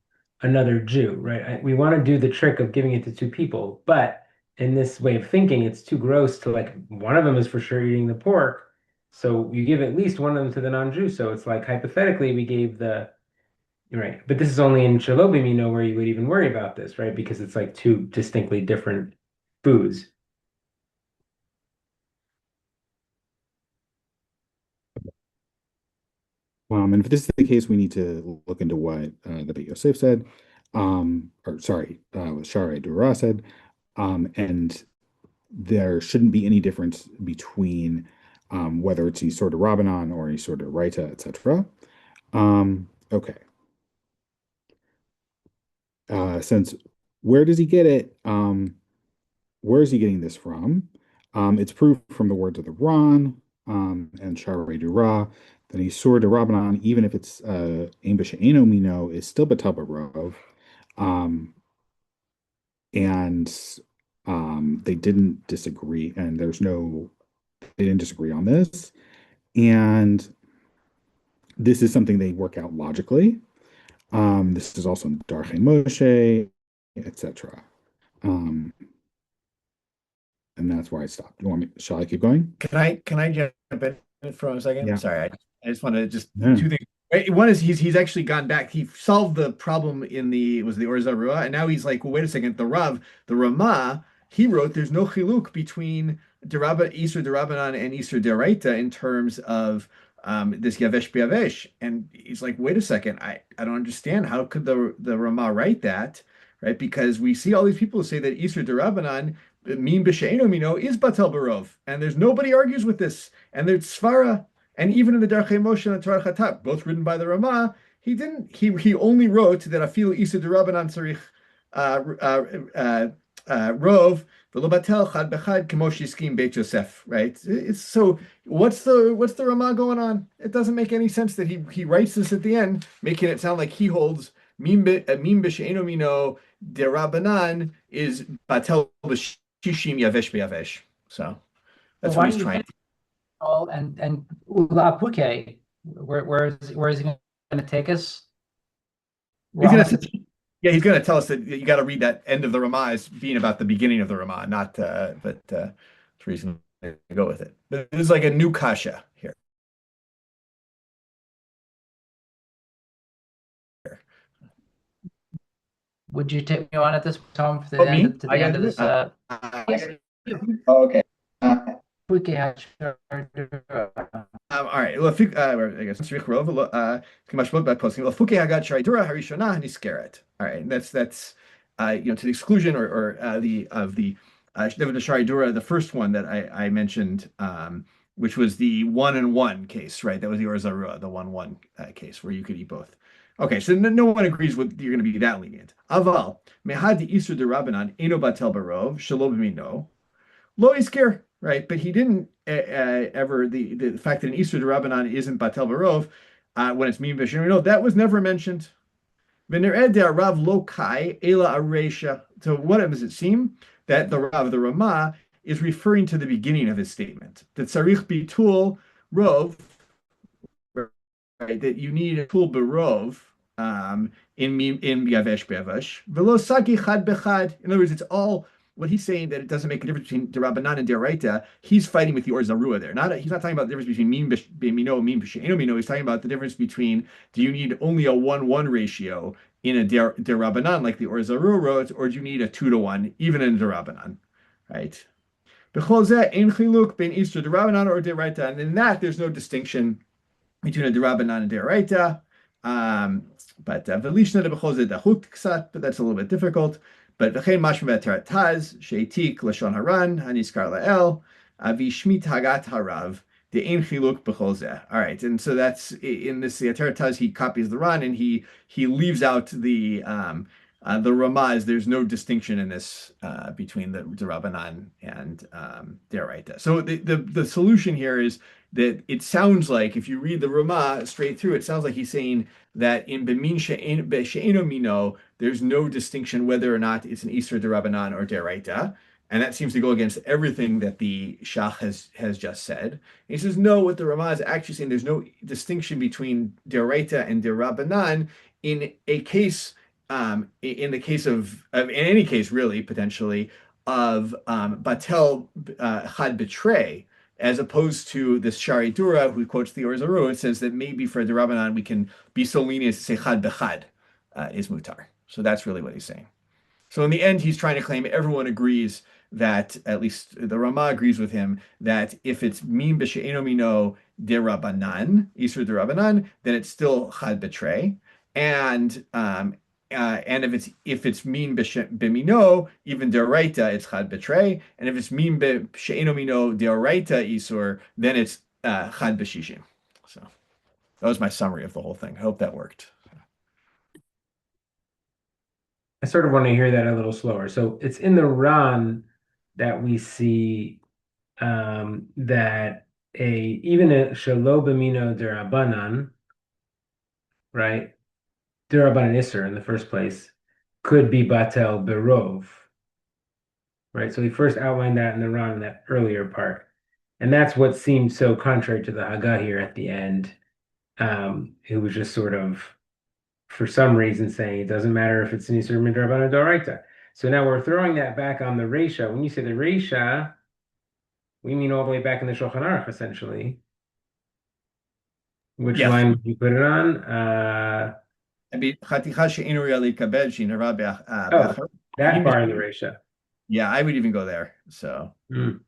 another Jew, right? We want to do the trick of giving it to two people, but in this way of thinking, it's too gross to like one of them is for sure eating the pork. So you give at least one of them to the non-Jew. So it's like hypothetically we gave the right, but this is only in Shalobim, you know, where you would even worry about this, right? Because it's like two distinctly different foods. And if this is the case, we need to look into what the Beit Yosef said, or sorry, Sha'arei Dura said, and there shouldn't be any difference between whether it's Yisor de Rabbanan or Yisor de Raita, etc. Okay. Since where does he get it? Where is he getting this from? It's proof from the words of the Ran and Sha'arei Dura that Yisur de Rabbanan, even if it's Ein B'She'eno Mino, is still Batal Barov. and they didn't disagree, and they didn't disagree on this. And this is something they work out logically. This is also in Darchei Moshe, etc. Um, and that's where I stopped. You want me? Shall I keep going? Can I jump in for a second? Yeah. Sorry, I just want to just Yeah. two things. One is he's actually gone back. He solved the problem in the was the Or Zarua, and now he's like, well, wait a second. The Rama, he wrote there's no chiluk between Isur Derabanan and Isur Deraita in terms of this Yavesh Biavesh, and he's like, wait a second, I don't understand. How could the Rama write that, right? Because we see all these people say that Isur Derabanan Min b'she'eno mino is batel barov, and there's nobody argues with this. And there's svara, and even in the Darchei Moshe and the Torah Chatat, both written by the Rama, he didn't. He only wrote that afilu isa derabanan tzarich rov v'lo batel chad bechad kemo shiskim beit Yosef. Right? It's so. What's the Rama going on? It doesn't make any sense that he writes this at the end, making it sound like he holds min b'she'eno mino derabanan is batel b'sh Shishim Yavesh Beyavesh. So that's why what do he's you trying. think and Ula Puke, where is he going to take us? He's gonna, yeah, he's going to tell us that you got to read that end of the Ramah as being about the beginning of the Ramah, not but the reason to go with it. But this is like a new kasha here. Would you take me on at this time to Oh, the me? to I the got end to of do this? Yes, you. Oh, okay. Puke has All right. Well, I guess Kamashmot by posting. Lafuke Hagat Sharidura Harishona Niskeret. All right. That's to the exclusion or the Sharidura, the first one that I mentioned, which was the 1-and-1 case, right? That was the Orzarua, the 1-1 case where you could eat both. Okay, so no one agrees with you're going to be that lenient. Aval mehad isur derabanan eno batel barov shelo b'mino. Lo isker, right? But he didn't ever the fact that an Easter Rabbanan isn't Batel Barov when it's Min B'Shem, that was never mentioned. Rav Lo Kai Ela Aresha. So what does it seem that the Rav, the Ramah, is referring to the beginning of his statement that Sarich Bitul Rov, right? That you need a Tul Barov in Yavesh Bevash. Velo Sagi Chad Bechad. In other words, it's all what he's saying that it doesn't make a difference between Derabanan and Deraita. He's fighting with the Or Zarua there. He's not talking about the difference between Min B'Mino and Min B'She'eno Mino. He's talking about the difference between do you need only a 1-1 ratio in a Derabanan like the Or Zarua wrote, or do you need a 2-to-1 even in Derabanan, right? B'chol zeh ein chiluk ben Isra Derabanan or Deraita, and in that there's no distinction between a derabanan and deraita. But velishna de bechol dachut ksat, but that's a little bit difficult. But v'chein mashma taz sheitik lashon haran haniskar lael v'shmit hagat harav the ein chiluk bechol. All right, and so that's in this taz. He copies the Ran and he leaves out the Ramaz. There's no distinction in this between the Rabbanan and Deraita. So the solution here is that it sounds like if you read the Ramah straight through, it sounds like he's saying that in Bemin She'eno Mino, there's no distinction whether or not it's an Isra Derabanan or Deraita. And that seems to go against everything that the Shach has just said. And he says, no, what the Ramah is actually saying, there's no distinction between Deraita and Derabanan in a case in the case of in any case really potentially of batel chad betray, as opposed to this Shari Dura who quotes the Or Zarua. It says that maybe for the Rabbanan we can be so lenient to say chad bechad is mutar. So that's really what he's saying. So in the end, he's trying to claim everyone agrees that, at least the Rama agrees with him, that if it's min b'she'eno mino derabanan, isur derabanan, then it's still chad betray. And if it's min b'mino, even deraita, it's chad betray. And if it's min b'she'eno mino deraita isur, then it's chad b'shishim. So that was my summary of the whole thing. I hope that worked. I sort of want to hear that a little slower. So it's in the Ran that we see that even a shelo b'mino derabanan, right? Derabanan Isser in the first place could be batel berov. right? So he first outlined that in the Ran in that earlier part. And that's what seemed so contrary to the Haggah here at the end. It was just sort of, for some reason, saying it doesn't matter if it's an Isur Midrabanan Doraita. So now we're throwing that back on the Reisha. When you say the Reisha, we mean all the way back in the Shulchan Aruch, essentially. Which Yes. line would you put it on? חתיכה שאין ראויה להתכבד, שהיא נראה Oh, באחר. that bar in the Reisha. Yeah, I would even go there. So, Mm.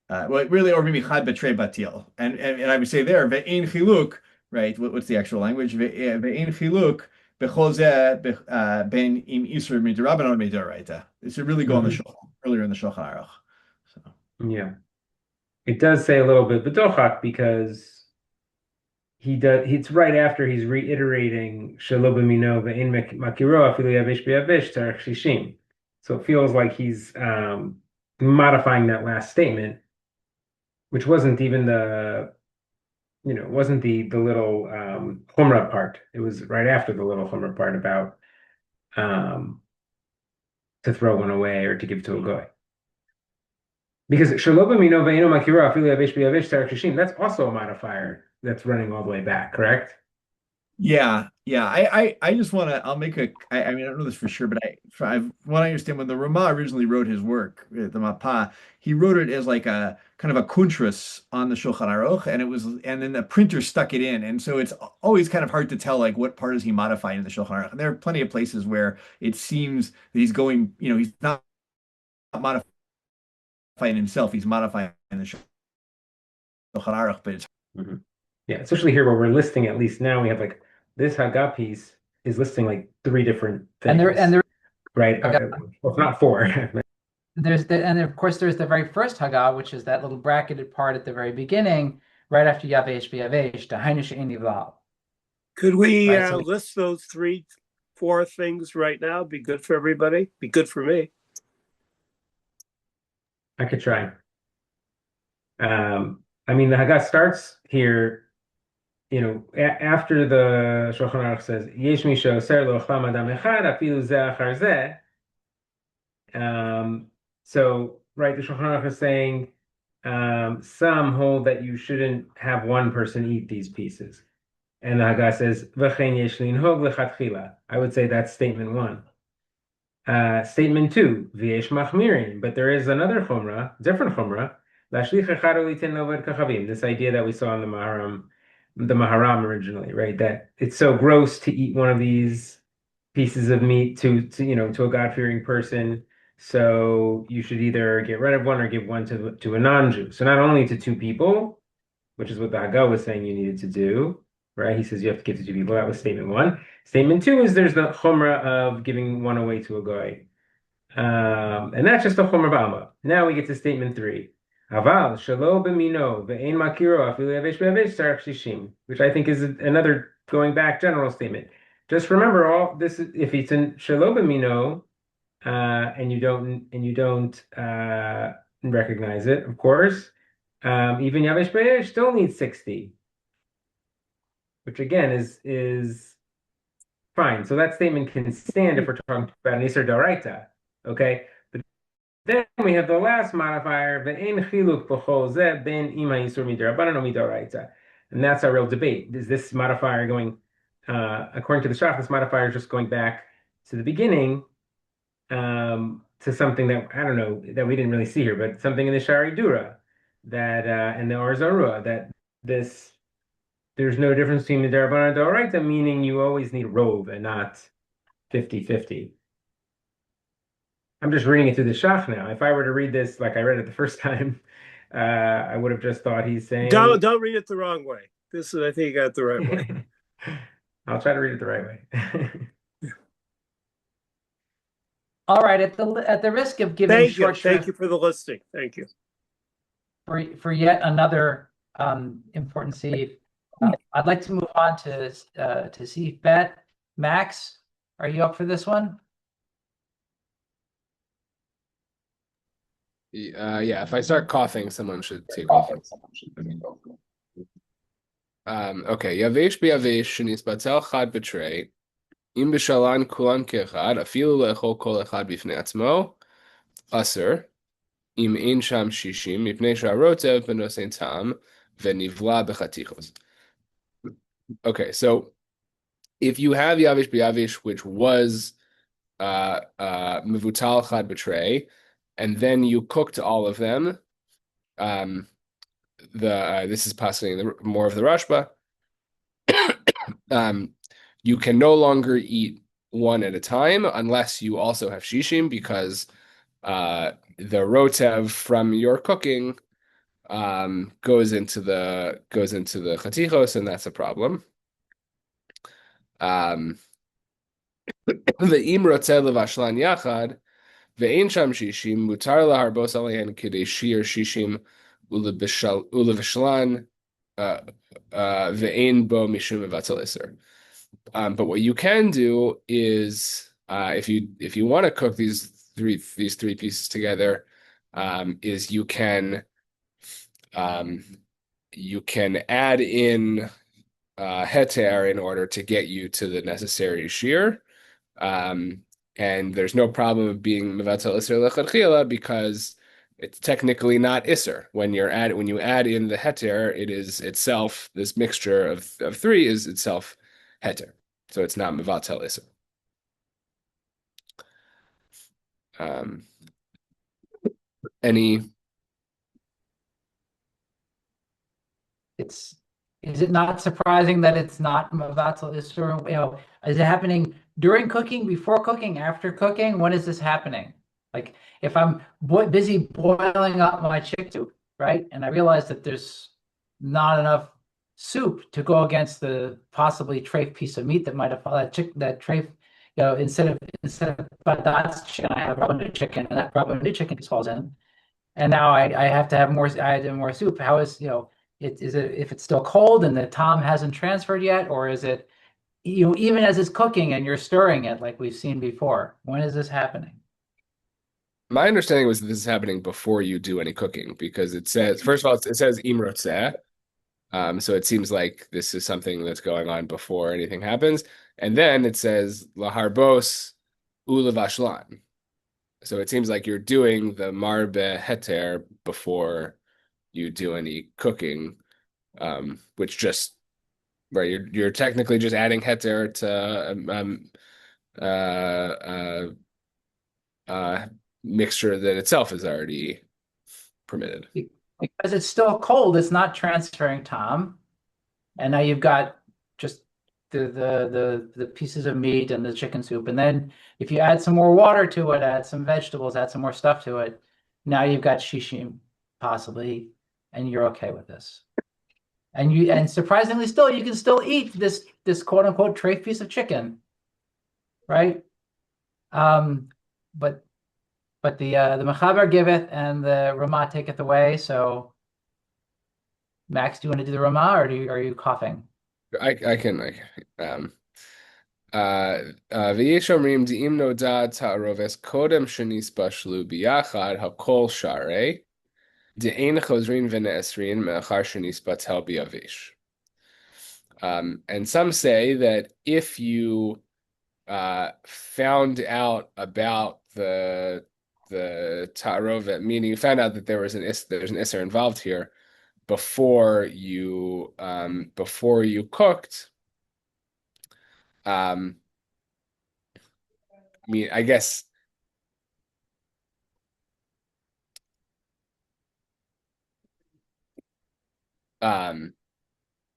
well, really, or maybe chad betrei batil, and I would say there ve'ein chiluk, right? What's the actual language? Ve'ein chiluk bechol zeh ben im isur midrabanan midoraita. It should really go on the shulchan earlier in the Shulchan Aruch. So, Yeah. It does say a little bit bedochak because he does. It's right after he's reiterating shelo b'mino ve'in makiro afilu yavesh b'yavesh tarech shishim. So it feels like he's modifying that last statement, which wasn't even wasn't the little chumrah part. It was right after the little chumrah part about to throw one away or to give to a goy. Because shelo b'mino ve'ino makiro afilu yavesh b'yavesh tarech shishim, that's also a modifier that's running all the way back, correct? yeah. I just want to. I'll make a. I mean, I don't know this for sure, but I want to understand when the Ramah originally wrote his work, the Mappa, he wrote it as like a kind of a kuntras on the Shulchan Aruch, and then the printer stuck it in, and so it's always kind of hard to tell like what part is he modifying in the Shulchan Aruch. And there are plenty of places where it seems that he's going, he's not modifying himself, he's modifying the Shulchan Aruch, but it's. Mm-hmm. Yeah, especially here where we're listing, at least now we have like this Haggah piece is listing like 3 different things. And there right? Well, not 4. and of course there's the very first Haggah, which is that little bracketed part at the very beginning, right after Yavesh B'Yavesh, to Hainu She'eni V'al. Could we Right, so list those 4 things right now? Be good for everybody. Be good for me. I could try. I mean, the Haggah starts here, after the Shulchan Aruch says, Yesh mi she'oser lo chlam adam echad afilu zeh achar zeh. So, right, the Shulchan Aruch is saying some hold that you shouldn't have one person eat these pieces. And the Haggah says, V'chein yesh linhog lechatchila. I would say that's statement 1. Statement 2, V'yesh machmirin. But there is another chumrah, different chumrah, Lashlich echad ulitin loved kachavim. This idea that we saw in the Maharam originally, right? That it's so gross to eat one of these pieces of meat to a God-fearing person. So you should either get rid of one or give one to a non-Jew. So not only to 2 people, which is what the Haggah was saying you needed to do, right? He says you have to give to 2 people. That was statement 1. Statement 2 is there's the chumrah of giving one away to a goy. And that's just the chumrah b'alma. Now we get to statement 3. Aval shelo b'mino ve'ein makiro afilu yavesh b'yavesh tarech shishim, which I think is another going back general statement. Just remember all this: if it's in shelo b'mino, and you don't recognize it, of course, even yavesh b'yavesh still needs 60, which again is fine. So that statement can stand if we're talking about an Isur D'Oraita, okay? But then we have the last modifier, ve'en chiluk b'chol zeh ben im ha'isur midrabanan o midoraita. And that's our real debate. Is this modifier going, according to the Shach, this modifier is just going back to the beginning, to something that, I don't know, that we didn't really see here, but something in the Shari Dura, that, and the Or Zarua, that there's no difference between the Darabanan and D'Oraita, meaning you always need rove and not 50-50. I'm just reading it through the Shach now. If I were to read this like I read it the first time, I would have just thought he's saying. Don't read it the wrong way. This is, I think you got it the right way. I'll try to read it the right way. all right, at the risk of giving short Thank you for the listing. Thank you. For yet another important seed, I'd like to move on to Seif Bet. Max, are you up for this one? Yeah, if I start coughing, someone should take off. Okay, Yavesh b'Yavesh shenisbatel chad b'trei, im b'shalan kulan kechad, afilu le'echol kol echad b'fnei atzmo, aser im ein sham shishim mipnei she'arotev benosein tam venivla bechatichos. Okay, so if you have yavish b'yavish, which was mevutal chad betray, and then you cooked all of them, this is passing more of the Rashba. You can no longer eat one at a time unless you also have shishim, because the rotev from your cooking goes into the chatichos, and that's a problem. Ve'im rotzeh levashlan yachad ve'ein sham shishim mutar laharbos alein kidei shir shishim ulevashlan ve'ein bo mishum mevatel iser. But what you can do is, if you want to cook these three pieces together, is you can add in heter in order to get you to the necessary shear. And there's no problem of being mevatel iser lechatchila, because it's technically not iser. When you add in the heter, it is itself, this mixture of three is itself heter. So it's not mevatel iser. Any? Is it not surprising that it's not Mavatal Isur? You know, is it happening during cooking, before cooking, after cooking? When is this happening? Like if I'm busy boiling up my chicken soup, right? And I realize that there's not enough soup to go against the possibly treif piece of meat that might have fallen, that treif, you know, instead of but that's chicken, I have rubber chicken, and that rubber chicken piece falls in. And now I have to have more, I have more soup. How is, you know, is it, if it's still cold and the tom hasn't transferred yet, or is it, you know, even as it's cooking and you're stirring it like we've seen before? When is this happening? My understanding was that this is happening before you do any cooking, because it says, first of all, it says im rotzeh. So it seems like this is something that's going on before anything happens. And then it says laharbos ulevashlan. So it seems like you're doing the marbe heter before you do any cooking, which just, right, you're technically just adding heter to mixture that itself is already permitted. Because it's still cold, it's not transferring tom. And now you've got just the pieces of meat and the chicken soup. And then if you add some more water to it, add some vegetables, add some more stuff to it, now you've got shishim possibly, and you're okay with this. And surprisingly still, you can still eat this quote unquote treif piece of chicken, right? But the Mechaber giveth and the Ramah taketh away. So Max, do you want to do the Ramah, or are you coughing? I can v'yesh omrim di'im noda ta'aroves kodem shenisba shlu biyachad hakol sharei de'ein chozrin v'ne'esrin me'achar shenisba tel biyavish. And some say that if you found out about the ta'arovet, meaning you found out that there's an iser involved here before you cooked, I mean, I guess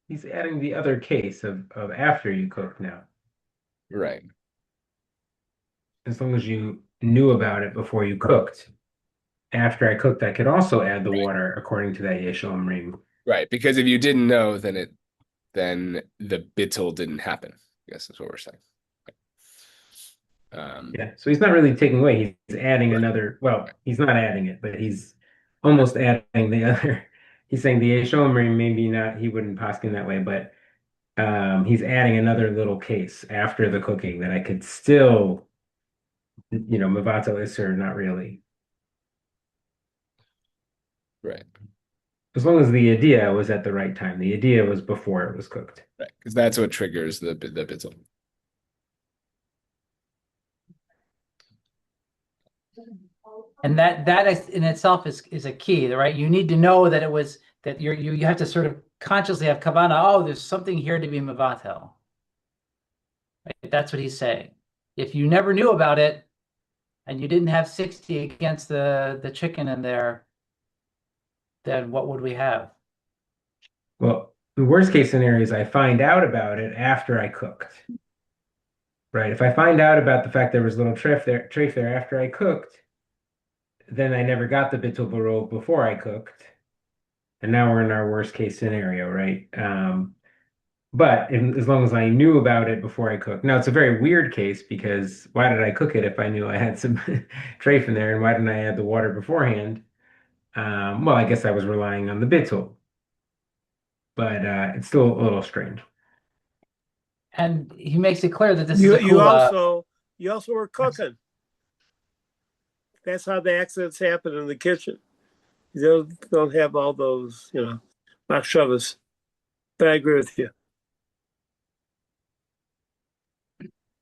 He's adding the other case of after you cook now. right. As long as you knew about it before you cooked. After I cooked, I could also add the water according to that Yeshua ring. Right, because if you didn't know, then the bittul didn't happen. I guess that's what we're saying. Yeah, so he's not really taking away. He's adding another. Well, he's not adding it, but he's almost adding the other. He's saying the Yeshua ring, maybe not. He wouldn't poskin that way, but he's adding another little case after the cooking that I could still, you know, Mavato Isser, not really. Right. As long as the idea was at the right time. The idea was before it was cooked. Right, because that's what triggers the bittul. And that is, in itself is a key, right? You need to know that it was that you have to sort of consciously have kavana. Oh, there's something here to be mevatel. Right? That's what he's saying. If you never knew about it and you didn't have 60 against the chicken in there, then what would we have? Well, the worst case scenario is I find out about it after I cooked. Right. If I find out about the fact there was a little trafe there after I cooked, then I never got the bittul barov before I cooked. And now we're in our worst case scenario, right? But as long as I knew about it before I cooked. Now, it's a very weird case because why did I cook it if I knew I had some trafe in there? And why didn't I add the water beforehand? Well, I guess I was relying on the bittul, but it's still a little strange. And he makes it clear that this is You a you kula. also were cooking. That's how the accidents happen in the kitchen. You don't have all those, machshavas. But I agree with you.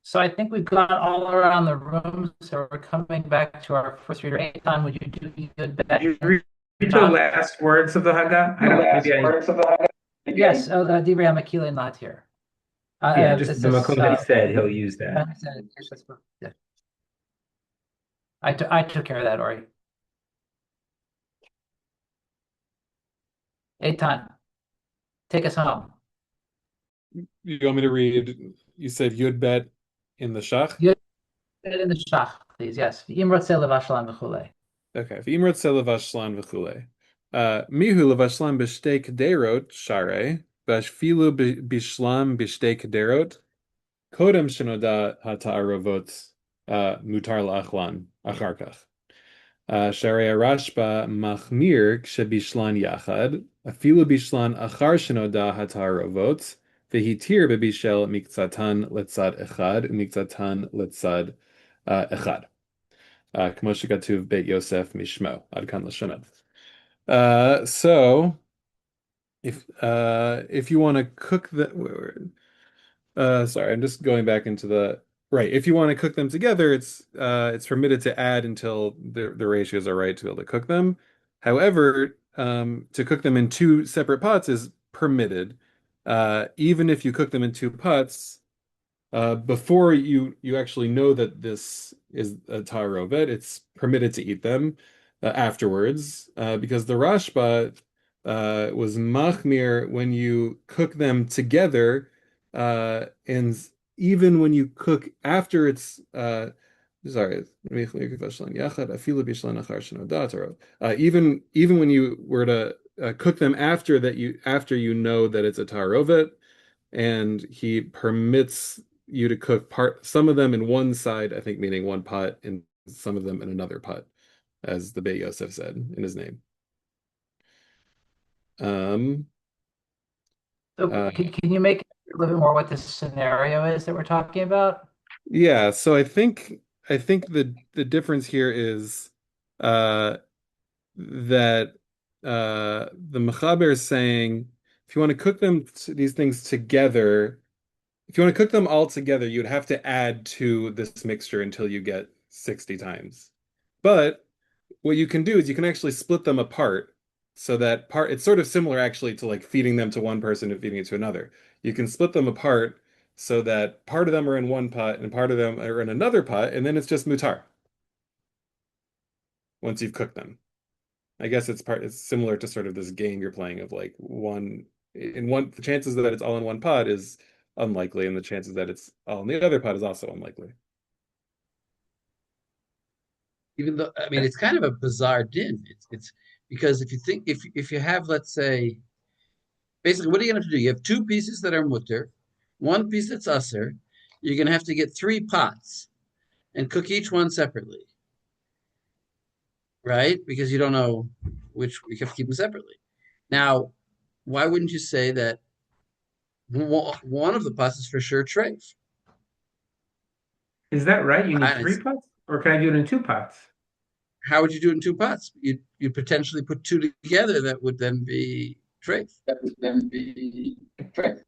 So I think we've gone all around the room. So we're coming back to our first reader. Eitan, would you do me good Did you bet? read the last words of the Haggah? I don't, maybe I, Yes, Divrei HaMekileh not here. yeah, just It the says, makom that he said he'll use that. yeah. I took care of that, Ori. Eitan, take us home. You want me to read? You said Yud Bet in the Shach? Good in the shach, please. Yes. Im rotzeh levashlan v'chulei. Okay. V'imrot se levashlan v'chulei. Mihu levashlan b'shtei kederot sharei, v'ashfilu bishlam b'shtei kederot, kodem shenoda hata'aravot mutar la'achlan achar kach. Sharei הרשב"א מחמיר כשבישלן יחד, אפילו בישלן אחר שנודע התערובות, והתיר בבישל מקצתן לצד אחד ומקצתן לצד אחד. כמו שכתוב בית יוסף משמו, עד כאן לשונות. So, if you want to cook sorry, I'm just going back into the right. If you want to cook them together, it's permitted to add until the ratios are right to be able to cook them. However, to cook them in two separate pots is permitted. Even if you cook them in two pots, before you actually know that this is a tarovet, it's permitted to eat them afterwards, because the Rashba was machmir when you cook them together, and even when you cook after it's sorry, even when you were to cook them after you know that it's a tarovet, and he permits you to cook some of them in one side, I think meaning one pot, and some of them in another pot, as the Beit Yosef said in his name. So can you make a little bit more what this scenario is that we're talking about? Yeah, so I think the difference here is that the Mechaber is saying if you want to cook these things together, if you want to cook them all together, you'd have to add to this mixture until you get 60 times. But what you can do is you can actually split them apart, so that it's sort of similar actually to like feeding them to one person and feeding it to another. You can split them apart so that part of them are in one pot and part of them are in another pot, and then it's just mutar once you've cooked them. I guess it's similar to sort of this game you're playing of like the chances that it's all in one pot is unlikely, and the chances that it's all in the other pot is also unlikely. Even though, I mean, it's kind of a bizarre din. It's because if you think, if you have, let's say, basically, what are you going to have to do? You have two pieces that are mutter, one piece that's usser. You're going to have to get three pots and cook each one separately, right? Because you don't know which, you have to keep them separately. Now, why wouldn't you say that one of the pots is for sure treif? Is that right? You need And three pots? Or can I do it in two pots? how would you do it in two pots? You potentially put two together that would then be treif.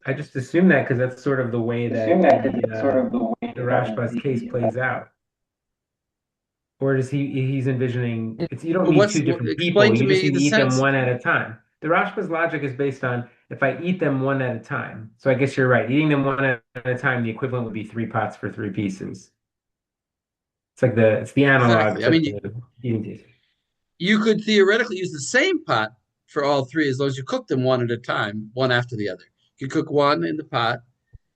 I just assume that because that's sort of the way that the Rashba's case plays out. Or does he's envisioning it's you don't need What's two different explain people. to You just me need to the eat them sense? one at a time. The Rashba's logic is based on if I eat them one at a time. So I guess you're right. Eating them one at a time, the equivalent would be three pots for three pieces. It's the analog Exactly. I to mean, the eating pieces. you could theoretically use the same pot for all three as long as you cook them one at a time, one after the other. You could cook one in the pot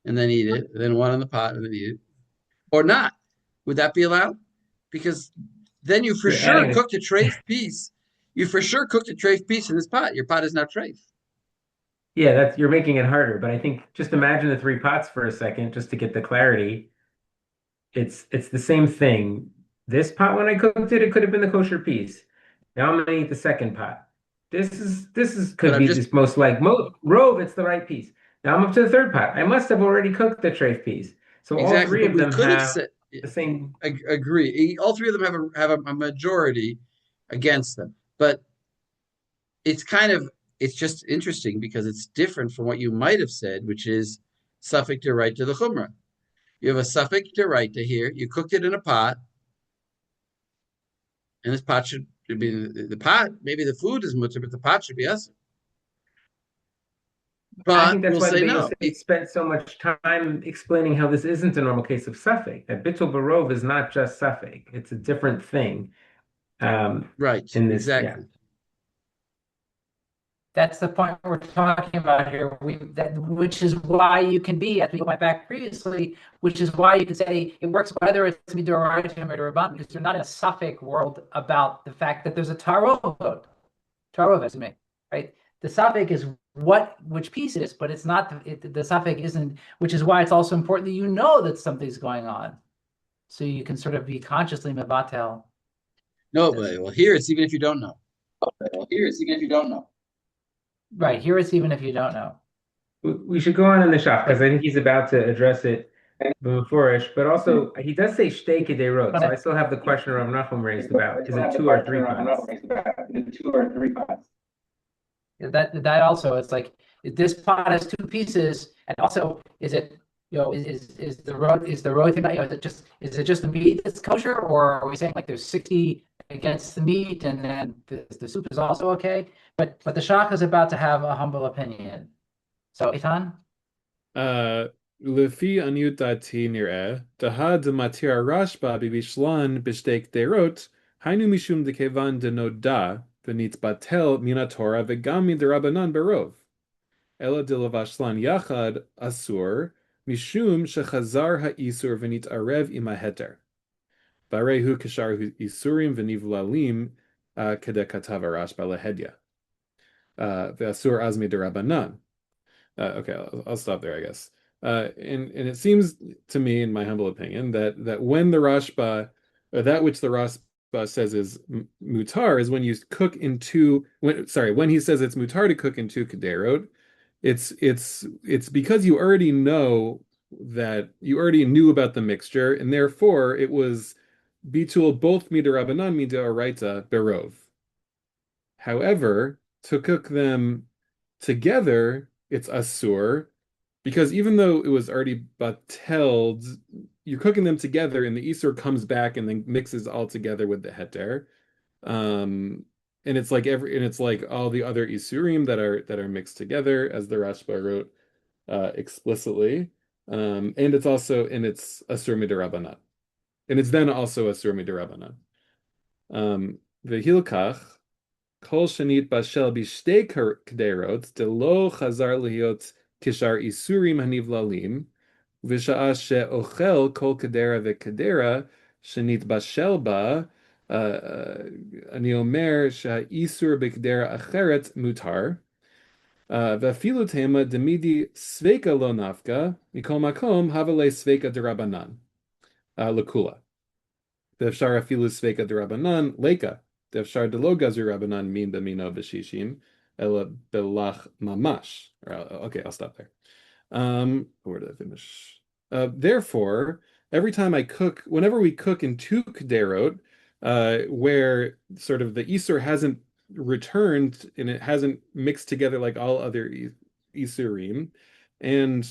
and then eat it, and then one in the pot and then eat it, or not. Would that be allowed? Because then you for You're sure adding cooked a treif piece. You for sure cooked a treif piece in this pot. Your pot is now treif. yeah, that's you're making it harder. But I think just imagine the three pots for a second, just to get the clarity. It's the same thing. This pot when I cooked it, it could have been the kosher piece. Now I'm gonna eat the second pot. This is But could I'm be just this most like rove, it's the right piece. Now I'm up to the third pot. I must have already cooked the treif piece. So all exactly. three But of we them could have have said the same. agree. All three of them have a majority against them. But it's kind of it's just interesting because it's different from what you might have said, which is suffix to right to the chumrah. You have a suffix to right to here. You cooked it in a pot, and this pot should be the pot. Maybe the food is mutter, but the pot should be us. I But think that's we'll why the say Beit no. Yosef spent so much time explaining how this isn't a normal case of suffix. That bittul barov is not just suffix; it's a different thing. Right, In this, yeah. exactly. That's the point we're talking about here. Which is why you can be, as we went back previously, which is why you can say it works whether it's midoraita or rabban, because you're not in a suffix world about the fact that there's a tarot. Tarot, excuse me, right? The suffix is which piece it is, but it's not the suffix isn't, which is why it's also important that you know that something's going on, so you can sort of be consciously mevatel No, this. but well, here it's even if you don't know. Right here, it's even if you don't know. We should go on in the shop because I think he's about to address it before-ish, but also he does say shtei kederot, so I still have the question Rav Nachum raised about is it two or three pots? That also, it's like this pot has two pieces, and also is it is the road thing, is it just the meat that's kosher, or are we saying like there's 60 against the meat and then the soup is also okay? But the Shach is about to have a humble opinion. So Itan? לפי עניות דעתי נראה, דהה דמתיר הרשב"א בבישלן בשתי קדרות, היינו משום דכיוון דנודע ונתבטל מן התורה וגם מדרבנן ברוב. אלא דלבשלן יחד אסור, משום שחזר האיסור ונתערב עם ההתר. והרי הוא כשאר איסורים ונבללים כדכתב הרשב"א להדיא. ואסור אז מדרבנן. Okay, I'll stop there, I guess. And it seems to me, in my humble opinion, that when the Rashba, or that which the Rashba says is mutar, is when you cook in two. When he says it's mutar to cook in two kederot, it's because you already know that you already knew about the mixture, and therefore it was bitul both midirabanan midoraita berov. However, to cook them together, it's asur, because even though it was already bateled, you're cooking them together, and the isur comes back and then mixes all together with the heter. And it's like all the other isurim that are mixed together, as the Rashba wrote explicitly. And it's asur midirabanan, and it's then also asur midirabanan. The hilkach. כל שנתבשל בשתי קדרות, דלא חזר להיות כשאר איסורים הנבללים, ובשעה שאוכל כל קדרה וקדרה שנתבשל בה, אני אומר שהאיסור בקדרה אחרת מותר, ואפילו תמה דמידי סבקה לא נפקא, מכל מקום הווה ליה סבקה דרבנן, לכולה. ואפשר אפילו סבקה דרבנן, לקה. אפשר דלא גזר רבנן מין במינו בשישים, אלא בלח mamash. Okay, I'll stop there. Where did I finish? Therefore, whenever we cook in two kderot, where sort of the isur hasn't returned and it hasn't mixed together like all other isurim, and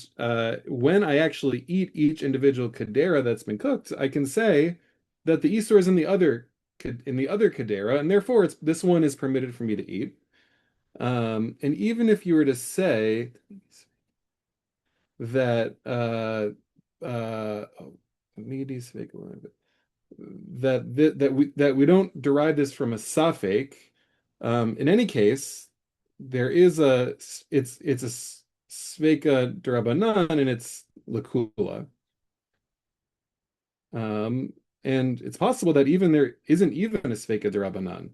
when I actually eat each individual kedera that's been cooked, I can say that the Isur is in the other Kedera, and therefore this one is permitted for me to eat. And even if you were to say that oh, that we don't derive this from a safek. In any case, there is it's a sveka derabanan and it's lakula. And it's possible that even there isn't even a sveka derabanan,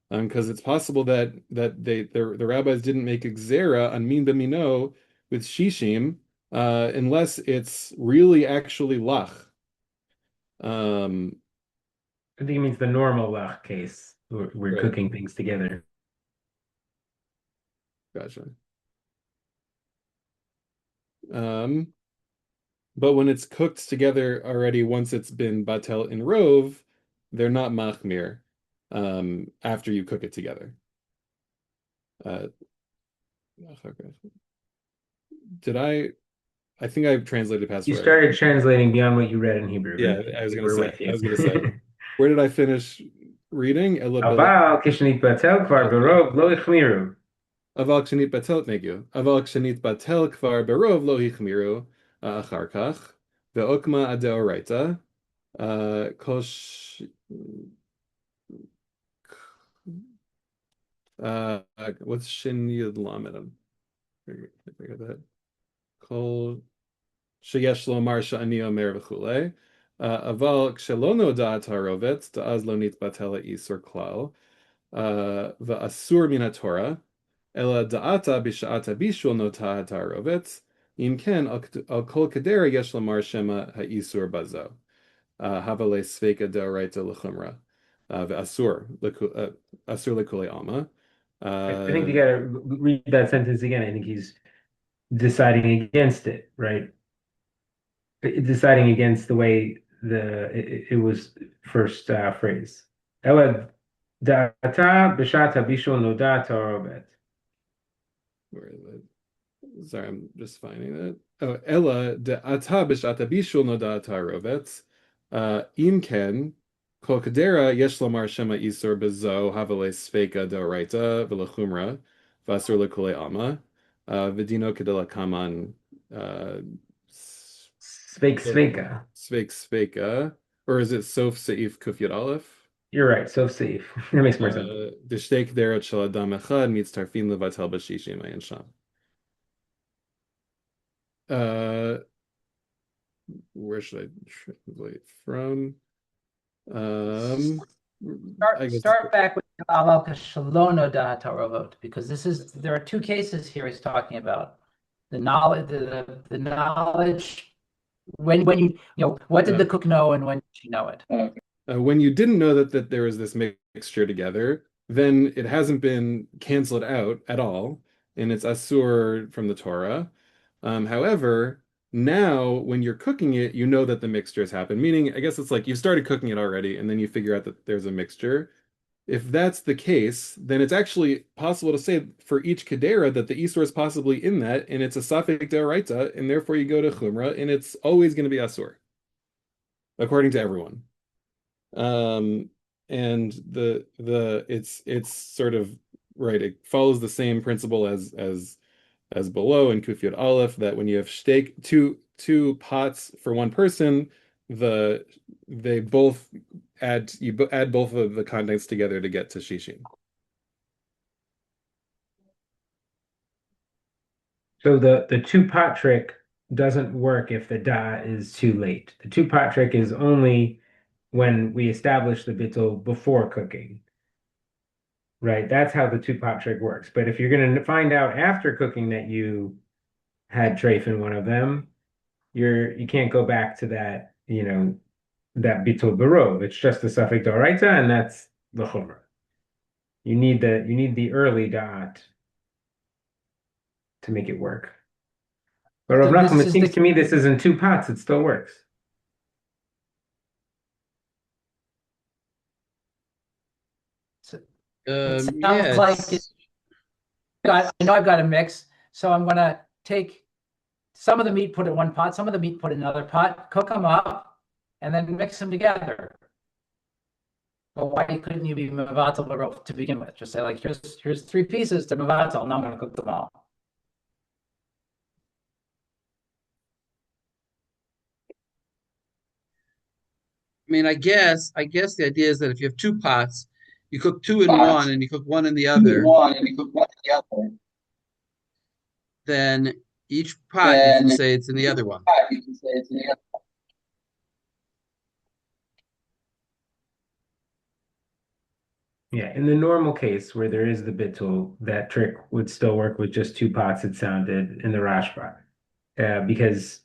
because it's possible that the rabbis didn't make a gzera on min b'mino with shishim, unless it's really actually lach. I think it means the normal lach case. We're Right. cooking things together. Gotcha. But when it's cooked together already, once it's been batel in rov, they're not machmir after you cook it together. Did I think I translated past You where started translating beyond what you read in Hebrew. yeah, But I was gonna we're say. with you. I was gonna say. Where did I finish reading? Aval kishnit batel kvar berov lo ichmiru. Aval kshenit batel, thank you. Aval kshenit batel kvar berov lo hichmiru achar kach ve'okma adeoraita kosh what's shin yud lamed? I got that. Kol sheyesh lomar sha'ani omer v'chulei. Aval kshelo nodat harovet da'az lo nitbatel ha'isur klal v'asur min haTorah ela da'ata b'sha'ata bishul notah harovet im ken al kol kedera yesh lomar shema ha'isur bazo havale sveka deoraita l'chumra v'asur asur l'kulei alma. I think you got to read that sentence again. I think he's deciding against it, right? Deciding against the way it was first phrased. Ela da'ata b'shata bishul nodat harovet. Where is it? Sorry, I'm just finding that. Oh, Ella de ata b'shata bishul nodat harovet. Im ken kol kedera yesh lomar shema isur bezo havale sveka deoraita v'lechumra v'asur l'kulei alma v'dino kedela kaman Sveka. sveka, or is it sof seif kuf yud aleph? You're right. So safe. That makes more sense. D'shtei kederot shel adam echad meets tarfin levatel b'shishim ayin sham. Where should I translate from? Start back with Aval Kashalono Dahat Harovot, because there are two cases here he's talking about. The knowledge, the knowledge when you what did the cook know and when did she know it? When you didn't know that there was this mixture together, then it hasn't been canceled out at all, and it's asur from the Torah. However, now when you're cooking it, you know that the mixture has happened. Meaning, I guess it's like you started cooking it already, and then you figure out that there's a mixture. If that's the case, then it's actually possible to say for each kedera that the isur is possibly in that, and it's a safek deoraita, and therefore you go to chumrah, and it's always going to be asur, according to everyone. And it's sort of right. It follows the same principle as below in Kuf Yud Aleph, that when you have steak two pots for one person, they both add both of the contents together to get to shishin. So the two pot trick doesn't work if the da is too late. The two pot trick is only when we establish the bittul before cooking. Right? That's how the two pot trick works. But if you're going to find out after cooking that you had treif in one of them, you can't go back to that, that bittul barov. It's just the suffix doraita, and that's the chumrah. You need the early dot to make it work. But Rav Nachum, it seems to me this is in two pots. It still works. It sounds Yeah, like I know I've got a mix, so I'm gonna take some of the meat, put it in one pot, some of the meat, put it in another pot, cook them up, and then mix them together. But why couldn't you be mevatel barov to begin with? Just say like, here's 3 pieces to mevatel. Now I'm going to cook them all. I mean, I guess the idea is that if you have 2 pots, you cook 2 in one and you cook 1 in the other, then each pot you can say it's in the other one. Yeah, in the normal case where there is the bittul, that trick would still work with just 2 pots, it sounded, in the Rashba. Because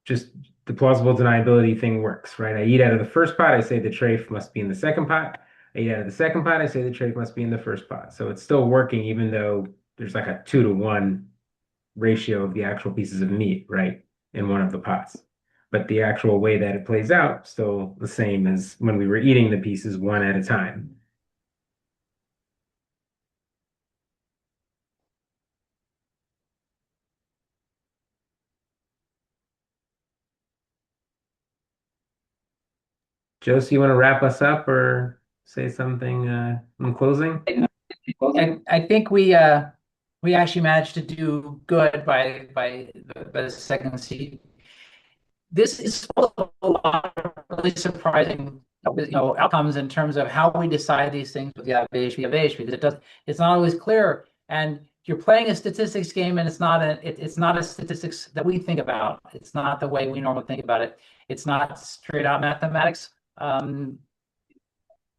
just the plausible deniability thing works, right? I eat out of the first pot, I say the treif must be in the second pot. I eat out of the second pot, I say the treif must be in the first pot. So it's still working even though there's like a 2-to-1 ratio of the actual pieces of meat, right, in one of the pots. But the actual way that it plays out still the same as when we were eating the pieces one at a time. Josie, you want to wrap us up or say something in closing? I think we actually managed to do good by the second seed. This is full of a lot of really surprising, outcomes in terms of how we decide these things with the Yavesh, because it's not always clear. And you're playing a statistics game, and it's not a statistics that we think about. It's not the way we normally think about it. It's not straight out mathematics.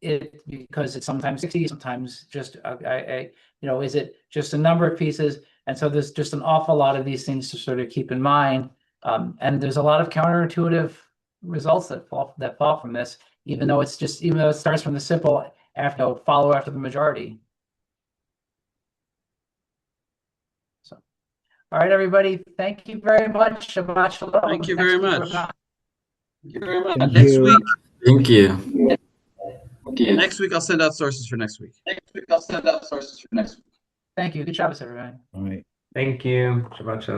Because it's sometimes 60, sometimes just is it just a number of pieces? And so there's just an awful lot of these things to sort of keep in mind. And there's a lot of counterintuitive results that fall from this, even though it starts from the simple follow after the majority. So, all right, everybody, thank you very much. Shabbat shalom. Thank you very much. Thank you very much. Thank Next you. week, Thank you. next week I'll send out sources for next week. Thank you. Good job, everybody. All right. Thank you. Shabbat shalom.